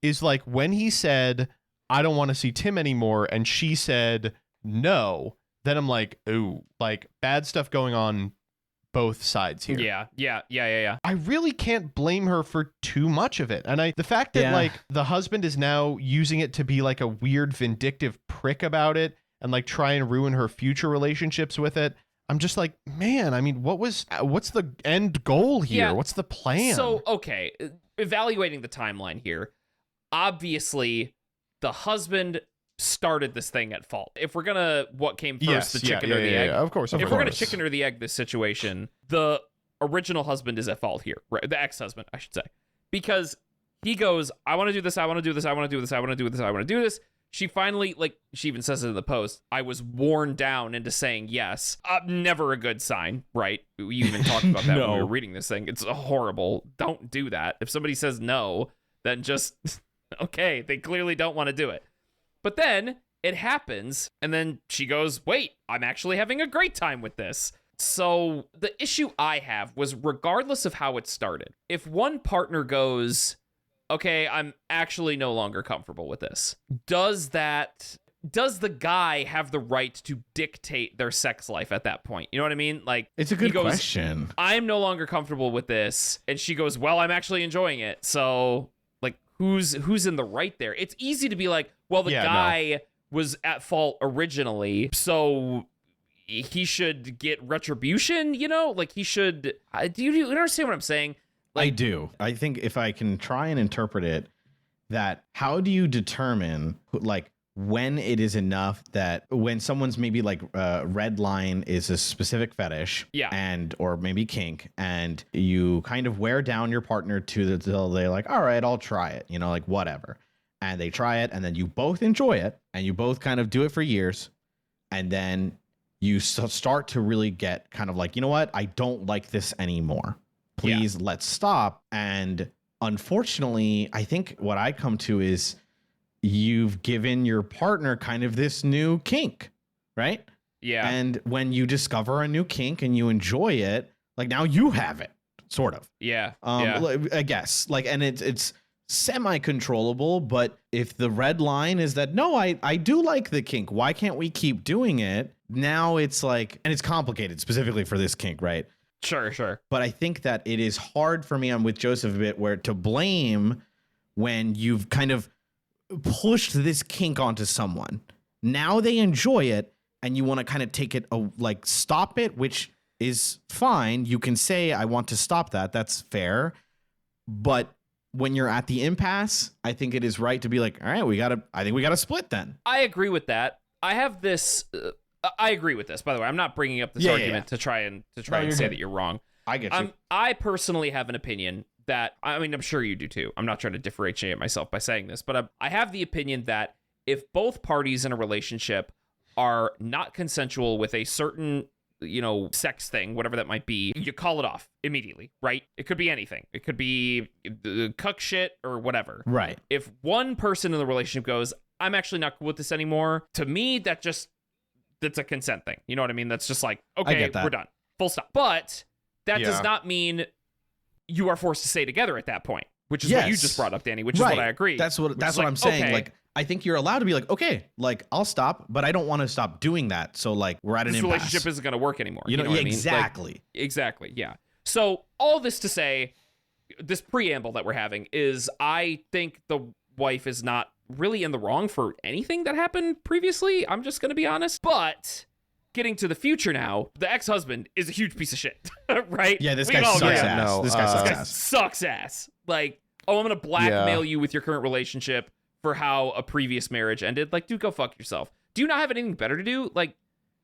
is like when he said, I don't want to see Tim anymore, and she said no, then I'm like, ooh, like bad stuff going on both sides here. Yeah. I really can't blame her for too much of it. And the fact that like the husband is now using it to be like a weird vindictive prick about it and like try and ruin her future relationships with it, I'm just like, man, I mean, what's the end goal here? Yeah. What's the plan? So, okay, evaluating the timeline here, obviously the husband started this thing at fault. If we're gonna, what came first, the chicken or the egg? Yeah, of course. If we're gonna chicken or the egg this situation, the original husband is at fault here, right? The ex-husband, I should say, because he goes, I want to do this, I want to do this, I want to do this, I want to do this, I want to do this. She finally, like, she even says it in the post, I was worn down into saying yes. Never a good sign, right? You even talked about that when we were reading this thing. It's horrible. Don't do that. If somebody says no, then just, okay, they clearly don't want to do it. But then it happens, and then she goes, wait, I'm actually having a great time with this. So the issue I have was, regardless of how it started, if one partner goes, okay, I'm actually no longer comfortable with this, does that does the guy have the right to dictate their sex life at that point? You know what I mean? Like, It's a he good goes, question. I'm no longer comfortable with this. And she goes, well, I'm actually enjoying it. So, like, who's in the right there? It's easy to be like, well, the guy was at fault originally, so he should get retribution, you know? Like, he should... do you understand what I'm saying? I do. I think if I can try and interpret it, that how do you determine, like, when it is enough that when someone's maybe like red line is a specific fetish, and or maybe kink, and you kind of wear down your partner till they're like, all right, I'll try it, you know, like whatever, and they try it, and then you both enjoy it, and you both kind of do it for years, and then you start to really get kind of like, you know what, I don't like this anymore. Please, let's stop. And unfortunately, I think what I come to is, you've given your partner kind of this new kink, right? Yeah. And when you discover a new kink and you enjoy it, like now you have it, sort of. Yeah. I guess. Like, and it's semi-controllable, but if the red line is that, no, I do like the kink, why can't we keep doing it? Now it's like, and it's complicated specifically for this kink, right? Sure. But I think that it is hard for me, I'm with Joseph a bit, where to blame when you've kind of pushed this kink onto someone. Now they enjoy it, and you want to kind of take it, like stop it, which is fine. You can say, I want to stop that. That's fair. But when you're at the impasse, I think it is right to be like, all right, I think we got to split then. I agree with that. I have this... I agree with this, by the way. I'm not bringing up this argument to try and say that you're wrong. I get you. I personally have an opinion that, I mean, I'm sure you do too. I'm not trying to differentiate myself by saying this, but I have the opinion that if both parties in a relationship are not consensual with a certain, you know, sex thing, whatever that might be, you call it off immediately, right? It could be anything. It could be cuck shit or whatever. Right. If one person in the relationship goes, I'm actually not cool with this anymore, to me, that's a consent thing. You know what I mean? That's just like, okay, we're done. Full stop. But that does not mean you are forced to stay together at that point, which is what you just brought up, Danny, which is what I agree. That's what I'm saying. Okay. Like, I think you're allowed to be like, okay, like I'll stop, but I don't want to stop doing that. So like we're at an impasse. This relationship isn't going to work anymore. You know what exactly. I mean? Like, exactly. Yeah. So all this to say, this preamble that we're having is, I think the wife is not really in the wrong for anything that happened previously. I'm just going to be honest. But getting to the future now, the ex-husband is a huge piece of shit, right? Yeah, this guy sucks ass. No, this guy sucks ass. Like, oh, I'm going to blackmail you with your current relationship for how a previous marriage ended. Like, dude, go fuck yourself. Do you not have anything better to do? Like,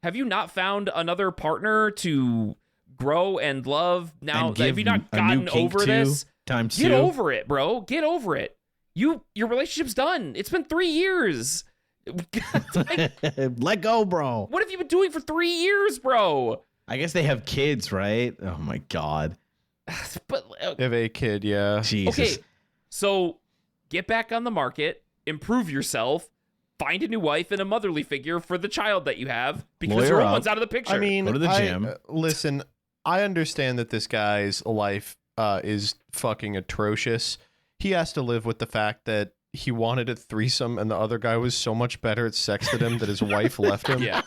have you not found another partner to grow and love now? Have you not gotten over this? Get over it, bro. Get over it. Your relationship's done. It's been 3 years. Like, let go, bro. What have you been doing for 3 years, bro? I guess they have kids, right? Oh my god. But they have a kid, yeah. Jesus. Okay, so get back on the market, improve yourself, find a new wife and a motherly figure for the child that you have, because your old one's out of the picture. I mean, go to the gym. Listen, I understand that this guy's life is fucking atrocious. He has to live with the fact that he wanted a threesome and the other guy was so much better at sex than him that his wife left him. Yeah.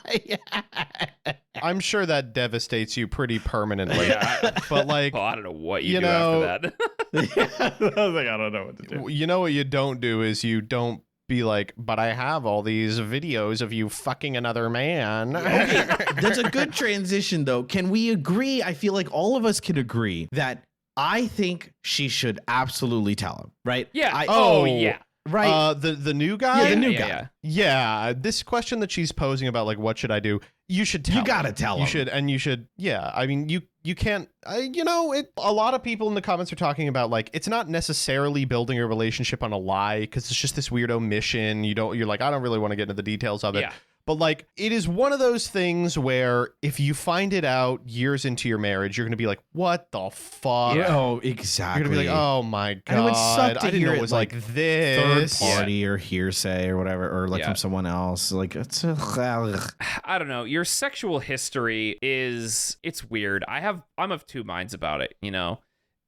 I'm sure that devastates you pretty permanently. Yeah. But like, I don't know what you do after that. I was like, I don't know what to do. You know what you don't do is you don't be like, but I have all these videos of you fucking another man. Okay, that's a good transition though. Can we agree? I feel like all of us can agree that I think she should absolutely tell him, right? Yeah. Yeah. Right. The new guy? Yeah, the new guy. Yeah. This question that she's posing about, like, what should I do? You should tell him. You gotta tell him. You should, and you should, yeah. I mean, you can't, a lot of people in the comments are talking about, like, it's not necessarily building a relationship on a lie, because it's just this weird omission. You're like, I don't really want to get into the details of it. Yeah. But like, it is one of those things where if you find it out years into your marriage, you're going to be like, what the fuck? Yeah. Oh, exactly. You're going to be like, oh my God. And it would suck to I didn't hear know it was like third this. party or hearsay or whatever, or like from someone else. Like, it's I don't know. Your sexual history it's weird. I'm of two minds about it, you know.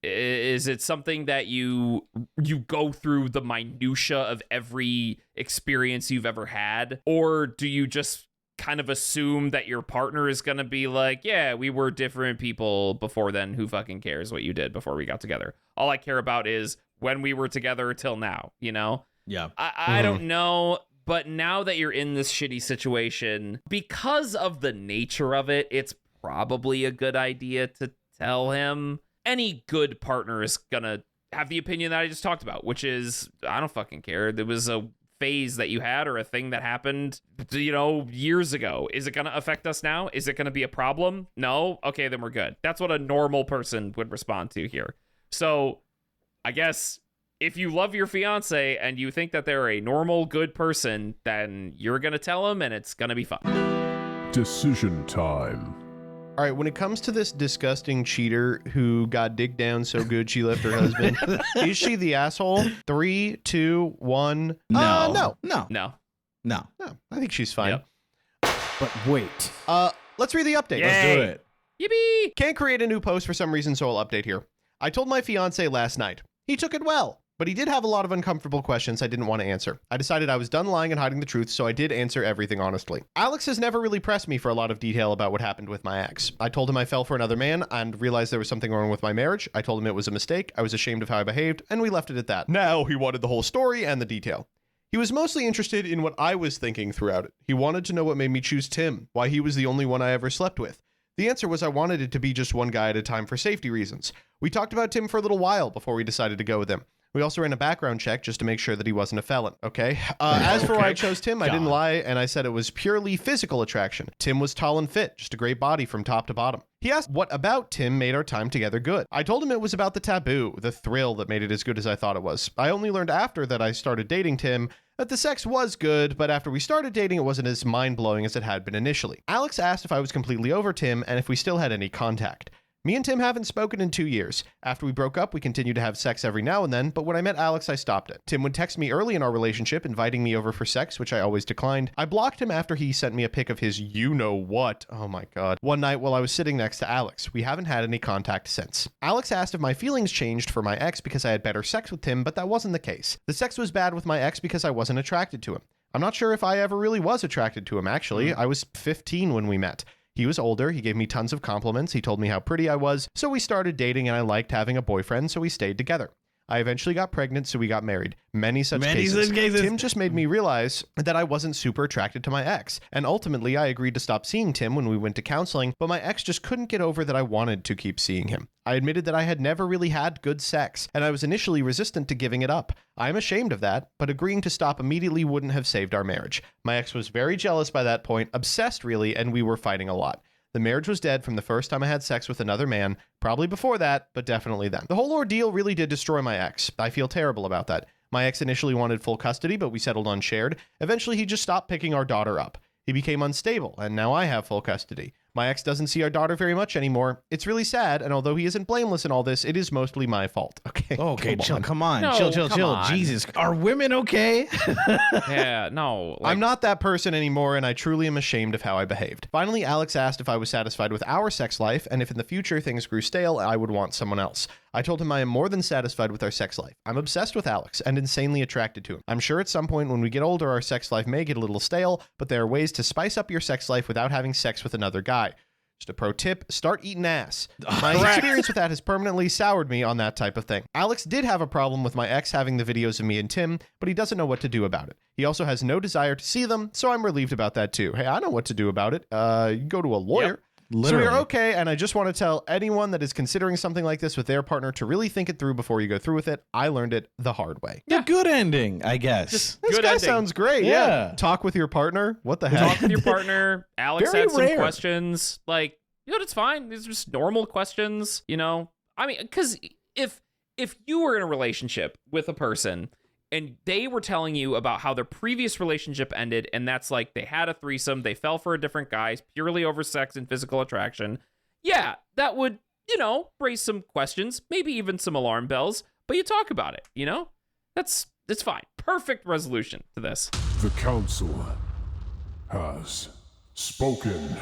Is it something that you go through the minutia of every experience you've ever had? Or do you just kind of assume that your partner is going to be like, yeah, we were different people before then. Who fucking cares what you did before we got together? All I care about is when we were together till now, you know? Yeah. I don't know. But now that you're in this shitty situation, because of the nature of it, it's probably a good idea to tell him. Any good partner is gonna have the opinion that I just talked about, which is, I don't fucking care. There was a phase that you had or a thing that happened, years ago. Is it gonna affect us now? Is it gonna be a problem? No? Okay, then we're good. That's what a normal person would respond to here. So I guess if you love your fiance and you think that they're a normal, good person, then you're gonna tell them and it's gonna be fun. Decision time. All right, when it comes to this disgusting cheater who got digged down so good she left her husband, is she the asshole? 3, 2, 1. No. No. No, I think she's fine. Yep. But wait. Let's read the update. Yay. Let's do it. Yippee! Can't create a new post for some reason, so I'll update here. I told my fiance last night. He took it well, but he did have a lot of uncomfortable questions I didn't want to answer. I decided I was done lying and hiding the truth, so I did answer everything honestly. Alex has never really pressed me for a lot of detail about what happened with my ex. I told him I fell for another man and realized there was something wrong with my marriage. I told him it was a mistake. I was ashamed of how I behaved, and we left it at that. Now he wanted the whole story and the detail. He was mostly interested in what I was thinking throughout it. He wanted to know what made me choose Tim, why he was the only one I ever slept with. The answer was I wanted it to be just one guy at a time for safety reasons. We talked about Tim for a little while before we decided to go with him. We also ran a background check just to make sure that he wasn't a felon, okay? As for why I chose Tim, I didn't lie, and I said it was purely physical attraction. Tim was tall and fit, just a great body from top to bottom. He asked what about Tim made our time together good. I told him it was about the taboo, the thrill that made it as good as I thought it was. I only learned after that I started dating Tim that the sex was good, but after we started dating, it wasn't as mind-blowing as it had been initially. Alex asked if I was completely over Tim and if we still had any contact. Me and Tim haven't spoken in 2 years. After we broke up, we continued to have sex every now and then, but when I met Alex, I stopped it. Tim would text me early in our relationship, inviting me over for sex, which I always declined. I blocked him after he sent me a pic of his you-know-what, oh my god, one night while I was sitting next to Alex. We haven't had any contact since. Alex asked if my feelings changed for my ex because I had better sex with Tim, but that wasn't the case. The sex was bad with my ex because I wasn't attracted to him. I'm not sure if I ever really was attracted to him, actually. I was 15 when we met. He was older, he gave me tons of compliments, he told me how pretty I was, so we started dating and I liked having a boyfriend, so we stayed together. I eventually got pregnant, so we got married. Many such cases. Tim just made me realize that I wasn't super attracted to my ex, and ultimately I agreed to stop seeing Tim when we went to counseling, but my ex just couldn't get over that I wanted to keep seeing him. I admitted that I had never really had good sex, and I was initially resistant to giving it up. I am ashamed of that, but agreeing to stop immediately wouldn't have saved our marriage. My ex was very jealous by that point, obsessed really, and we were fighting a lot. The marriage was dead from the first time I had sex with another man, probably before that, but definitely then. The whole ordeal really did destroy my ex. I feel terrible about that. My ex initially wanted full custody, but we settled on shared. Eventually, he just stopped picking our daughter up. He became unstable, and now I have full custody. My ex doesn't see our daughter very much anymore. It's really sad, and although he isn't blameless in all this, it is mostly my fault. Okay. Okay, come on. No, Chill. come on. Jesus. Are women okay? Yeah, no. I'm not that person anymore, and I truly am ashamed of how I behaved. Finally, Alex asked if I was satisfied with our sex life, and if in the future things grew stale, I would want someone else. I told him I am more than satisfied with our sex life. I'm obsessed with Alex and insanely attracted to him. I'm sure at some point when we get older, our sex life may get a little stale, but there are ways to spice up your sex life without having sex with another guy. Just a pro tip, start eating ass. My experience with that has permanently soured me on that type of thing. Alex did have a problem with my ex having the videos of me and Tim, but he doesn't know what to do about it. He also has no desire to see them, so I'm relieved about that too. Hey, I know what to do about it. You go to a lawyer. Yep. Literally. So we are okay, and I just want to tell anyone that is considering something like this with their partner to really think it through before you go through with it. I learned it the hard way. The good ending, I guess. Just This good guy ending. sounds great. Yeah. Talk with your partner. What the heck? Talk with your partner. Alex Very had some rare. questions. Like, it's fine. These are just normal questions, I mean, because if you were in a relationship with a person and they were telling you about how their previous relationship ended, and that's like they had a threesome, they fell for a different guy purely over sex and physical attraction, yeah, that would, raise some questions, maybe even some alarm bells, but you talk about it, It's fine. Perfect resolution to this. The council has spoken.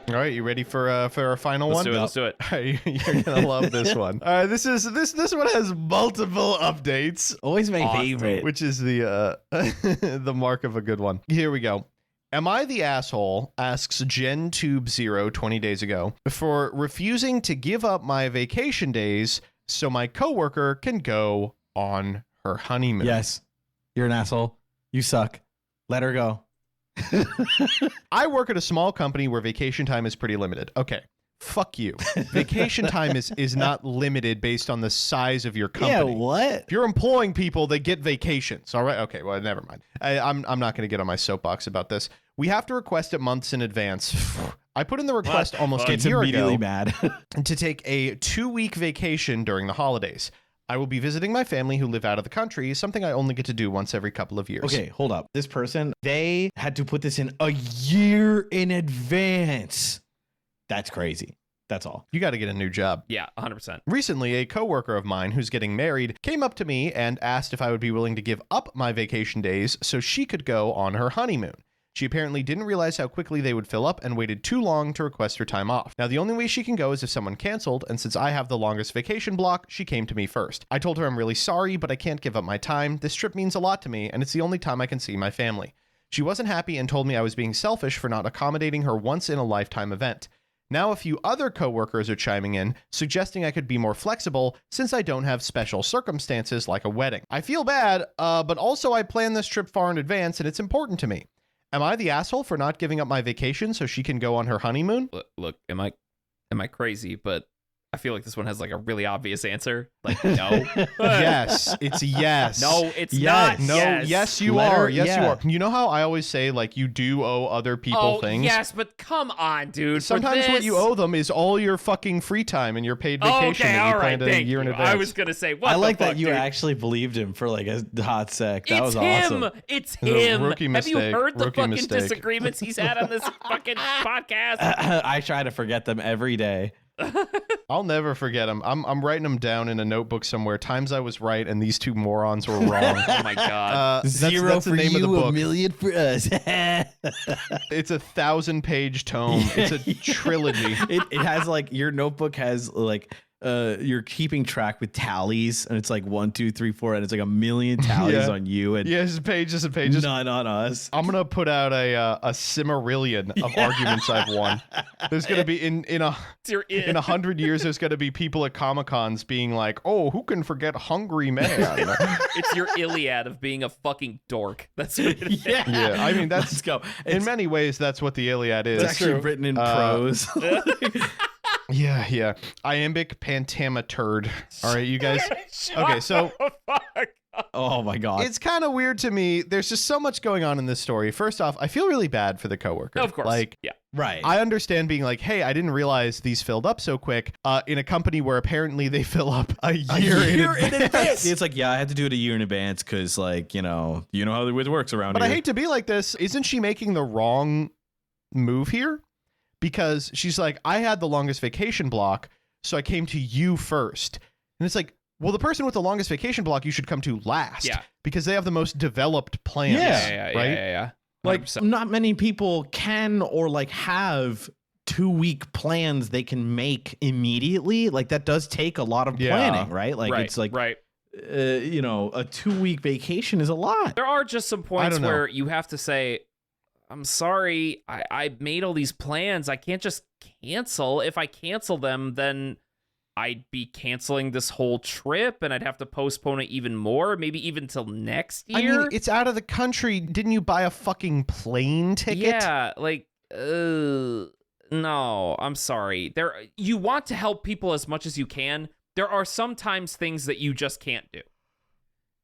All right, you ready for our final one? Let's do it. All right, you're gonna love this one. All right, this one has multiple updates, Always my Awesome. favorite. which is the the mark of a good one. Here we go. Am I the asshole, asks GenTube0 20 days ago, for refusing to give up my vacation days so my coworker can go on her honeymoon? Yes. You're an asshole. You suck. Let her go. I work at a small company where vacation time is pretty limited. Okay. Fuck you. Vacation time is not limited based on the size of your company. Yeah, what? If you're employing people, they get vacations. All right. Okay. Well, never mind. I'm not going to get on my soapbox about this. We have to request it months in advance. I put in the request almost a Gets year immediately ago mad. to take a 2-week vacation during the holidays. I will be visiting my family who live out of the country, something I only get to do once every couple of years. Okay, hold up. This person, they had to put this in a year in advance. That's crazy. That's all. You got to get a new job. Yeah, 100%. Recently, a coworker of mine who's getting married came up to me and asked if I would be willing to give up my vacation days so she could go on her honeymoon. She apparently didn't realize how quickly they would fill up and waited too long to request her time off. Now, the only way she can go is if someone canceled, and since I have the longest vacation block, she came to me first. I told her I'm really sorry, but I can't give up my time. This trip means a lot to me, and it's the only time I can see my family. She wasn't happy and told me I was being selfish for not accommodating her once-in-a-lifetime event. Now a few other coworkers are chiming in, suggesting I could be more flexible since I don't have special circumstances like a wedding. I feel bad, but also I planned this trip far in advance and it's important to me. Am I the asshole for not giving up my vacation so she can go on her honeymoon? Look, am I crazy? But I feel like this one has like a really obvious answer. Like, no. Yes, it's yes. No, it's Yes. not. No, yes, you Let are. her- Yes, you yeah. are. You know how I always say, like, you do owe other people Oh, things? yes, but come on, dude. Sometimes for what you this- owe them is all your fucking free time and your paid vacation Okay, that you all right, planned a thank year in you. advance. I was gonna say, what I the like fuck, that you dude? actually believed him for like a hot sec. That It's was him. awesome. It's a him. rookie Have you mistake. heard the Rookie fucking mistake. disagreements he's had on this fucking podcast? I try to forget them every day. I'll never forget them. I'm writing them down in a notebook somewhere. Times I was right and these two morons were wrong. Oh my god. That's the name of the book. million for us. It's a 1,000-page tome. It's a trilogy. It has like your notebook has like you're keeping track with tallies and it's like 1, 2, 3, 4 and it's like a million tallies Yeah. on you and Yes, pages and pages. none on us. I'm gonna put out a Cimmerillion of arguments I've won. There's gonna be in a It's your in 100 years, there's gonna be people at Comic-Cons being like, "Oh, who can forget Hungry Man?" it's your Iliad of being a fucking dork. That's what it is. Yeah. Yeah, I mean that's Let's go. in many ways that's what the Iliad is. It's actually written in prose. Yeah. Iambic pentameter. All right, you guys. Okay, so Oh my god. it's kind of weird to me. There's just so much going on in this story. First off, I feel really bad for the coworker. Of course. Like, yeah. right. I understand being like, hey, I didn't realize these filled up so quick in a company where apparently they fill up a year in advance. It's like, yeah, I had to do it a year in advance because, like, you know how it works around But here. I hate to be like this. Isn't she making the wrong move here? Because she's like, I had the longest vacation block, so I came to you first. And it's like, well, the person with the longest vacation block you should come to last. Yeah. Because they have the most developed plans. Yeah. Right? Yeah. like 100%. not many people can or like have 2-week plans they can make immediately. Like that does take a lot of Yeah. planning, right? Like right, it's like right. a 2-week vacation is a lot. There are just some points don't know. where you have to say, I'm sorry, I made all these plans. I can't just cancel. If I cancel them, then I'd be canceling this whole trip and I'd have to postpone it even more, maybe even till next I year. mean, it's out of the country. Didn't you buy a fucking plane ticket? Yeah, like, no, I'm sorry. You want to help people as much as you can. There are sometimes things that you just can't do.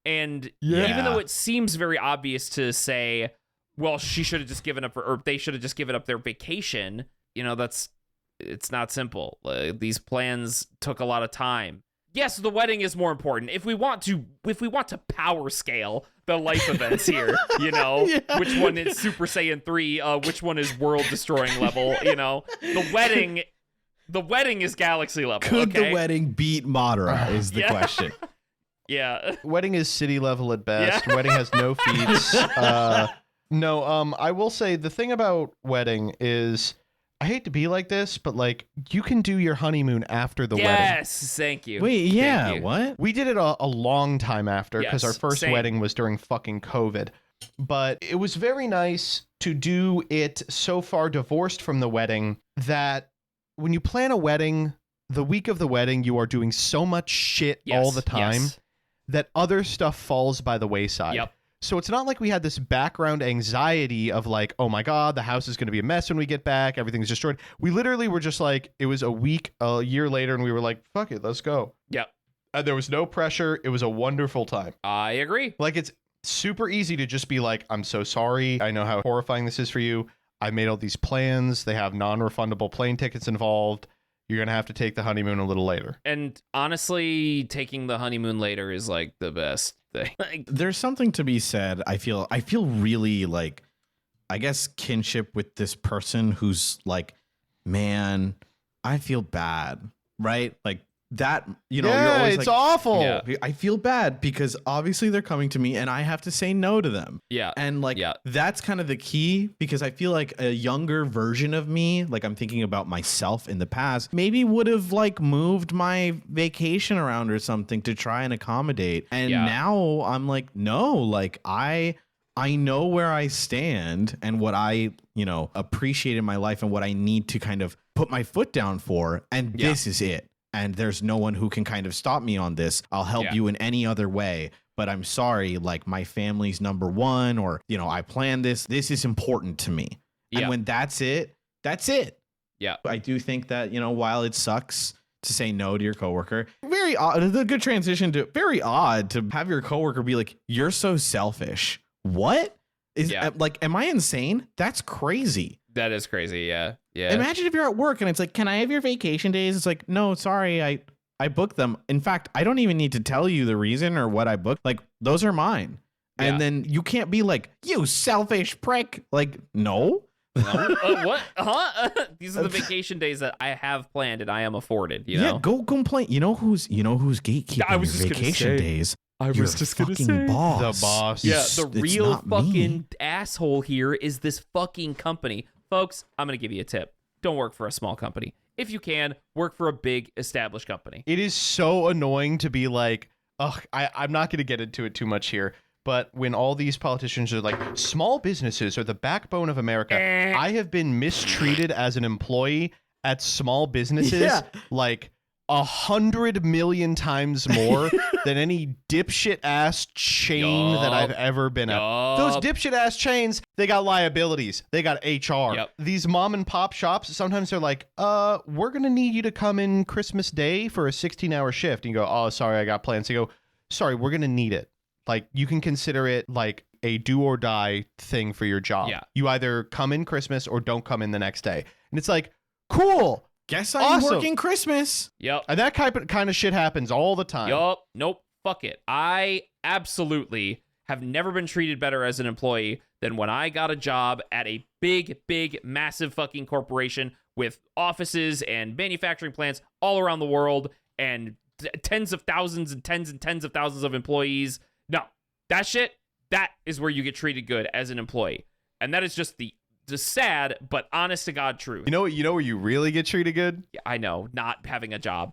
And even though it seems very obvious to say, well, she should have just given up, or they should have just given up their vacation, it's not simple. These plans took a lot of time. Yes, the wedding is more important. If we want to power scale the life events here, which one is Super Saiyan 3, which one is world destroying level, the wedding is galaxy level. Could okay? the wedding beat Madara is the Yeah. question. Yeah. Wedding is city level at best. Wedding has no feats. No, I will say the thing about wedding is I hate to be like this, but like you can do your honeymoon after the wedding. Yes, thank you. Wait, yeah, Thank you. what? We did it a long time after because Yes, our first same. wedding was during fucking COVID. But it was very nice to do it so far divorced from the wedding that when you plan a wedding, the week of the wedding, you are doing so much shit all the time that other stuff falls by the wayside. Yep. So it's not like we had this background anxiety of like, oh my God, the house is going to be a mess when we get back. Everything's destroyed. We literally were just like, it was a year later and we were like, fuck it, let's go. Yep. And there was no pressure. It was a wonderful time. I agree. Like it's super easy to just be like, I'm so sorry. I know how horrifying this is for you. I made all these plans. They have non-refundable plane tickets involved. You're going to have to take the honeymoon a little later. And honestly, taking the honeymoon later is like the best thing. Like, There's something to be said. I feel really like, I guess, kinship with this person who's like, man, I feel bad, right? Like that, you know, you're always it's like, awful. Yeah. I feel bad because obviously they're coming to me and I have to say no to them. yeah. And like, Yeah. that's kind of the key because I feel like a younger version of me, like I'm thinking about myself in the past, maybe would have like moved my vacation around or something to try and accommodate. And Yeah. now I'm like, no, like I know where I stand and what I, you know, appreciate in my life and what I need to kind of put my foot down for. And Yeah. this is it. And there's no one who can kind of stop me on this. I'll help Yeah. you in any other way. But I'm sorry, like my family's number one, or, you know, I planned this. This is important to me. Yeah. And when that's it, that's it. Yeah. I do think that, you know, while it sucks to say no to your coworker, very odd, a good transition to very odd to have your coworker be like, you're so selfish. What is Yeah. like, am I insane? That's crazy. That is crazy. Yeah. Yeah. Imagine if you're at work and it's like, can I have your vacation days? It's like, no, sorry. I booked them. In fact, I don't even need to tell you the reason or what I booked. Like, those are mine. Yeah. And then you can't be like, you selfish prick. Like, no. What? Huh? These are the vacation days that I have planned and I am afforded. You know. Yeah, go complain. You know who's gatekeeping I was your just gonna vacation say. days? I Your fucking boss. The boss. Yeah, It's- the it's real not me. fucking asshole here is this fucking company. Folks, I'm going to give you a tip. Don't work for a small company. If you can, work for a big established company. It is so annoying to be like, ugh, I'm not going to get into it too much here. But when all these politicians are like, small businesses are the backbone of America. I have been mistreated as an employee at small businesses Yeah. like 100 million times more than any dipshit ass chain that I've ever been at. Those Yup. dipshit ass chains, they got liabilities. They got HR. Yep. These mom and pop shops, sometimes they're like, we're going to need you to come in Christmas Day for a 16-hour shift. And you go, oh, sorry, I got plans. You go, sorry, we're going to need it. Like, you can consider it like a do or die thing for your job. Yeah. You either come in Christmas or don't come in the next day. And it's like, cool. Guess I'm Awesome. working Christmas. Yep. And that kind of shit happens all the time. Yup. Nope. Fuck it. I absolutely have never been treated better as an employee than when I got a job at a big, massive fucking corporation with offices and manufacturing plants all around the world and tens of thousands and tens of thousands of employees. No, that shit, that is where you get treated good as an employee. And that is just the sad but honest to God truth. You know where you really get treated good? Yeah, I know, not having a job.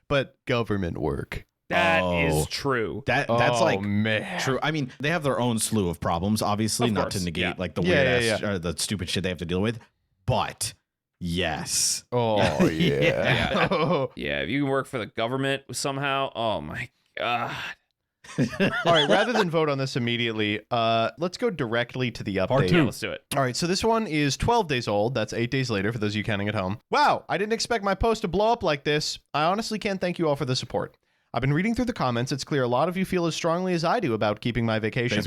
But government work. That is Oh. true. That's Oh, like man. true. I mean, they have their own slew of problems, obviously, Of not course, to negate yeah. like the Yeah, weird yeah, ass or the stupid shit they have to deal with. But yes. Oh, yeah. Yeah, if you can work for the government somehow, oh my God. All right, rather than vote on this immediately, let's go directly to the update. Yeah, let's do it. All right, so this one is 12 days old. That's 8 days later for those of you counting at home. Wow, I didn't expect my post to blow up like this. I honestly can't thank you all for the support. I've been reading through the comments. It's clear a lot of you feel as strongly as I do about keeping my vacation.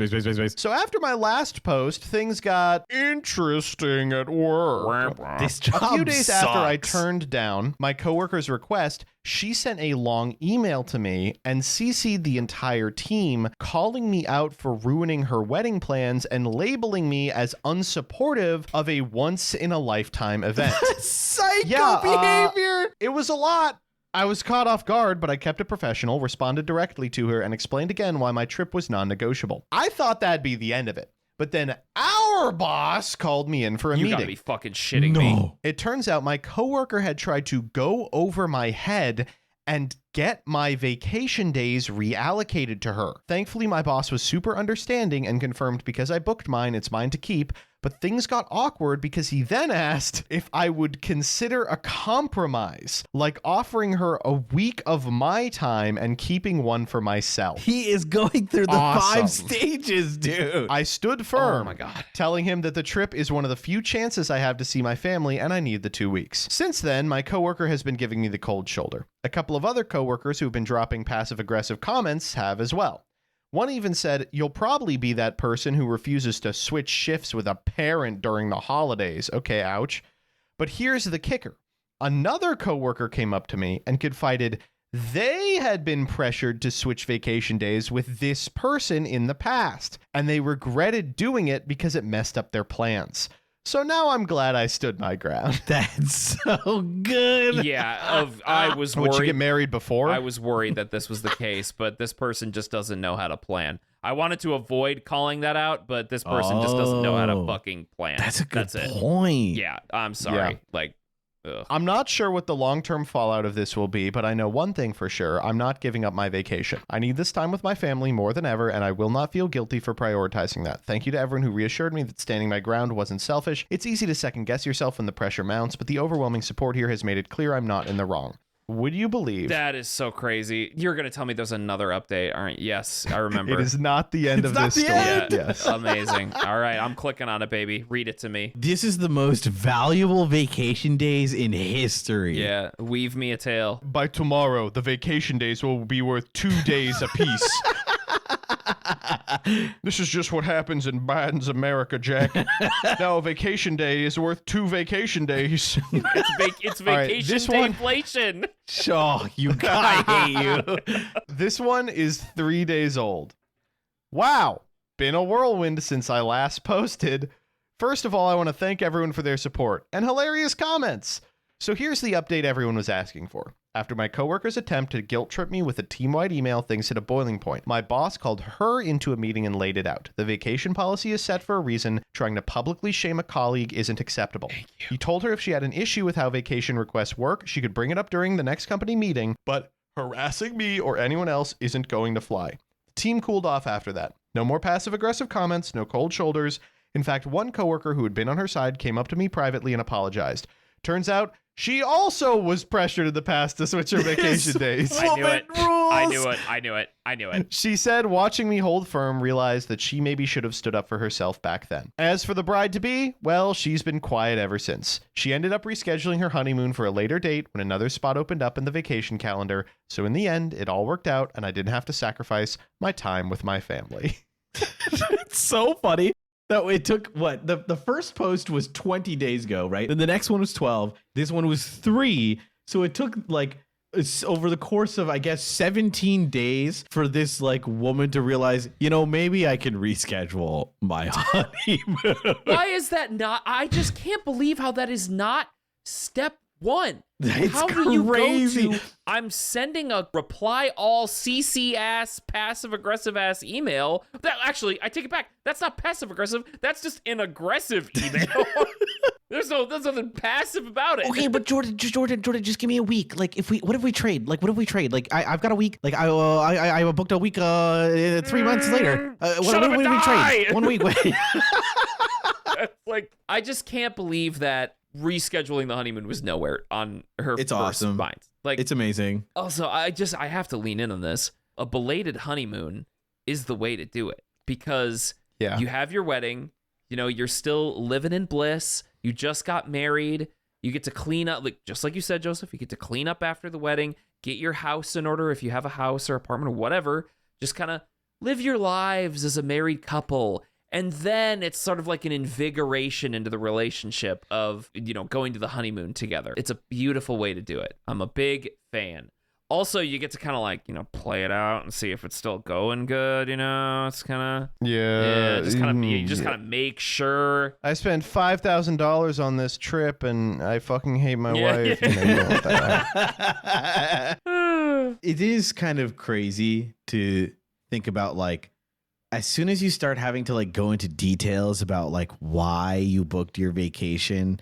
So after my last post, things got interesting at work. This A job few days after I sucks. turned down my coworker's request, she sent a long email to me and CC'd the entire team, calling me out for ruining her wedding plans and labeling me as unsupportive of a once-in-a-lifetime event. Psycho behavior. It was a lot. I was caught off guard, but I kept it professional, responded directly to her, and explained again why my trip was non-negotiable. I thought that'd be the end of it. But then our boss called me in for a You meeting. gotta be fucking shitting me. It turns out my coworker had tried to go over my head and get my vacation days reallocated to her. Thankfully, my boss was super understanding and confirmed because I booked mine, it's mine to keep. But things got awkward because he then asked if I would consider a compromise, like offering her a week of my time and keeping one for myself. He is going through the Awesome. 5 stages, dude. I stood firm, Oh my God. telling him that the trip is one of the few chances I have to see my family and I need the 2 weeks. Since then, my coworker has been giving me the cold shoulder. A couple of other coworkers who've been dropping passive-aggressive comments have as well. One even said, "You'll probably be that person who refuses to switch shifts with a parent during the holidays." Okay, ouch. But here's the kicker. Another coworker came up to me and confided they had been pressured to switch vacation days with this person in the past, and they regretted doing it because it messed up their plans. So now I'm glad I stood my ground. That's so good. Yeah, I was Would you worried. get married before? I was worried that this was the case, but this person just doesn't know how to plan. I wanted to avoid calling that out, but this person just doesn't know how to Oh. fucking plan. That's a good it. point. Yeah, I'm sorry. Yeah. Like, ugh. I'm not sure what the long-term fallout of this will be, but I know one thing for sure. I'm not giving up my vacation. I need this time with my family more than ever, and I will not feel guilty for prioritizing that. Thank you to everyone who reassured me that standing my ground wasn't selfish. It's easy to second-guess yourself when the pressure mounts, but the overwhelming support here has made it clear I'm not in the wrong. Would you believe That is so crazy. You're going to tell me there's another update, aren't you? Yes, I remember. it is not the end It's of not this the story? end. Yes. Amazing. All right, I'm clicking on it, baby. Read it to me. This is the most valuable vacation days in history. Yeah, weave me a tale. By tomorrow, the vacation days will be worth 2 days apiece. This is just what happens in Biden's America, Jack. Now a vacation day is worth 2 vacation days. It's All right, vacation this day one- inflation. Oh, I hate you. This one is 3 days old. Wow, been a whirlwind since I last posted. First of all, I want to thank everyone for their support and hilarious comments. So here's the update everyone was asking for. After my coworker's attempt to guilt trip me with a team-wide email, things hit a boiling point. My boss called her into a meeting and laid it out. The vacation policy is set for a reason. Trying to publicly shame a colleague isn't acceptable. He told her if she had an issue with how vacation requests work, she could bring it up during the next company meeting, but harassing me or anyone else isn't going to fly. The team cooled off after that. No more passive-aggressive comments, no cold shoulders. In fact, one coworker who had been on her side came up to me privately and apologized. Turns out she also was pressured in the past to switch her vacation days. I knew it. Rules. I knew it. She said, watching me hold firm, realized that she maybe should have stood up for herself back then. As for the bride-to-be, well, she's been quiet ever since. She ended up rescheduling her honeymoon for a later date when another spot opened up in the vacation calendar. So in the end, it all worked out, and I didn't have to sacrifice my time with my family. It's so funny that it took what the first post was 20 days ago, right? Then the next one was 12. This one was 3. So it took like over the course of, I guess, 17 days for this like woman to realize, maybe I can reschedule my honeymoon. Why is that not? I just can't believe how that is not step 1. It's How do you crazy. go to, I'm sending a reply all CC ass passive aggressive ass email. That actually, I take it back. That's not passive aggressive. That's just an aggressive email. There's nothing passive about it. Okay, but Jordan, just give me a week. Like, what if we trade? Like, Like, I've got a week. Like, I booked a week. 3 months later. Shut up and we die! trade? 1 week. Wait. Like, I just can't believe that rescheduling the honeymoon was nowhere on her It's first awesome. mind. Like, It's amazing. also, I have to lean in on this. A belated honeymoon is the way to do it because Yeah. you have your wedding, you're still living in bliss. You just got married. You get to clean up, like just like you said, Joseph, you get to clean up after the wedding, get your house in order if you have a house or apartment or whatever. Just kind of live your lives as a married couple. And then it's sort of like an invigoration into the relationship of, going to the honeymoon together. It's a beautiful way to do it. I'm a big fan. Also, you get to kind of like, play it out and see if it's still going good, It's kind of, just kind of make sure. I spent $5,000 on this trip, and I fucking hate my Yeah. wife. And I don't want that. It is kind of crazy to think about, like, as soon as you start having to like go into details about like why you booked your vacation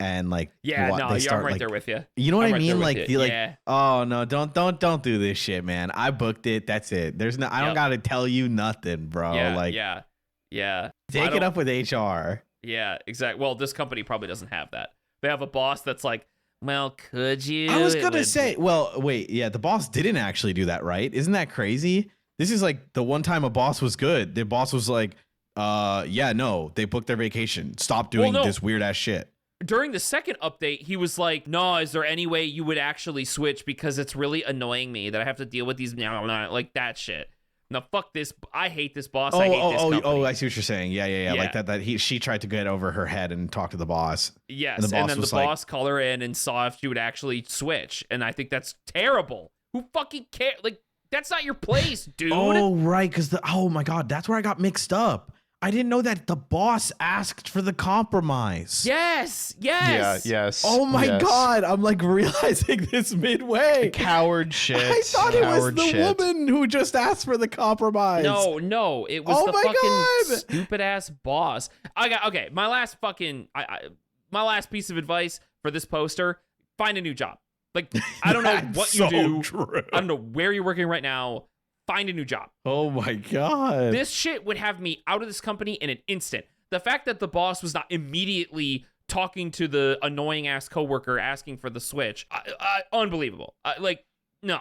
and like Yeah, what, no, they I'm start, right like, there with you. you know what I'm I right there mean? with Like you. you're like, Yeah. oh no, don't do this shit, man. I booked it. That's it. There's no, I don't Yep. gotta tell you nothing, bro. Yeah, like yeah. take it up with HR. Yeah, exactly. Well, this company probably doesn't have that. They have a boss that's like, well, could you? I was It gonna would- say, well, wait, yeah, the boss didn't actually do that, right? Isn't that crazy? This is like the one time a boss was good. The boss was like, yeah, no, they booked their vacation. Stop doing no. this weird ass shit. During the second update, he was like, no, is there any way you would actually switch because it's really annoying me that I have to deal with these like that shit. No, fuck this. I hate this boss. I hate this company. I see what you're saying. Yeah. Like Yeah. that she tried to get over her head and talk to the boss. Yes, And the boss and then the was like- boss called her in and saw if she would actually switch. And I think that's terrible. Who fucking care? Like, that's not your place, dude. Oh, right, because oh my god, that's where I got mixed up. I didn't know that the boss asked for the compromise. Yes. Yes. Oh my yes. god, I'm like realizing this midway. Coward shit. I thought it was Coward the shit. woman who just asked for the compromise. No, it was Oh the my fucking God. stupid ass boss. Okay. My last fucking, my last piece of advice for this poster: find a new job. Like, I don't know That's what so you do. true. I don't know where you're working right now. Find a new job. Oh my god. This shit would have me out of this company in an instant. The fact that the boss was not immediately talking to the annoying ass coworker asking for the switch, unbelievable. No.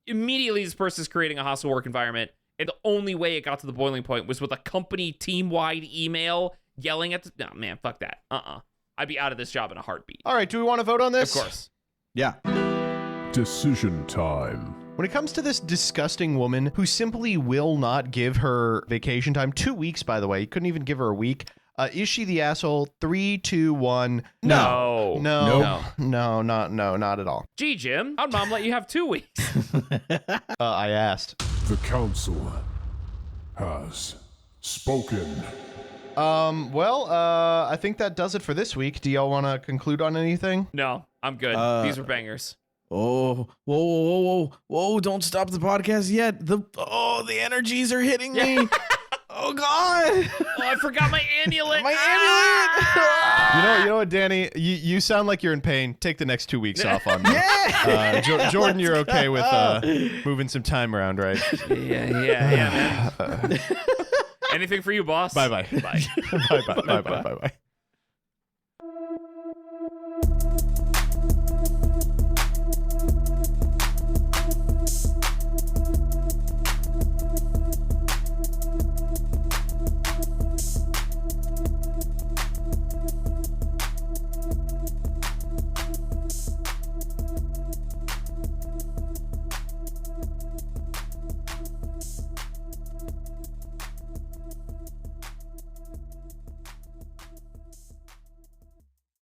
Immediately, this person's creating a hostile work environment, and the only way it got to the boiling point was with a company team-wide email yelling at the... No, man, fuck that. I'd be out of this job in a heartbeat. All right, do we want to vote on this? Of course. Yeah. Decision time. When it comes to this disgusting woman who simply will not give her vacation time, 2 weeks, by the way, you couldn't even give her a week. Is she the asshole? 3, 2, 1. No. No, not at all. Gee, Jim, how'd mom let you have 2 weeks? I asked. The council has spoken. I think that does it for this week. Do y'all want to conclude on anything? No, I'm good. These were bangers. Oh, whoa, don't stop the podcast yet. The energies are hitting me. Oh god. Oh, I forgot my amulet. My You know what, Danny? You sound like you're in pain. Take the next 2 weeks off on me. Yeah. Jordan, you're okay with moving some time around, right? Yeah, man. Anything for you, boss? Bye-bye. Bye. Bye.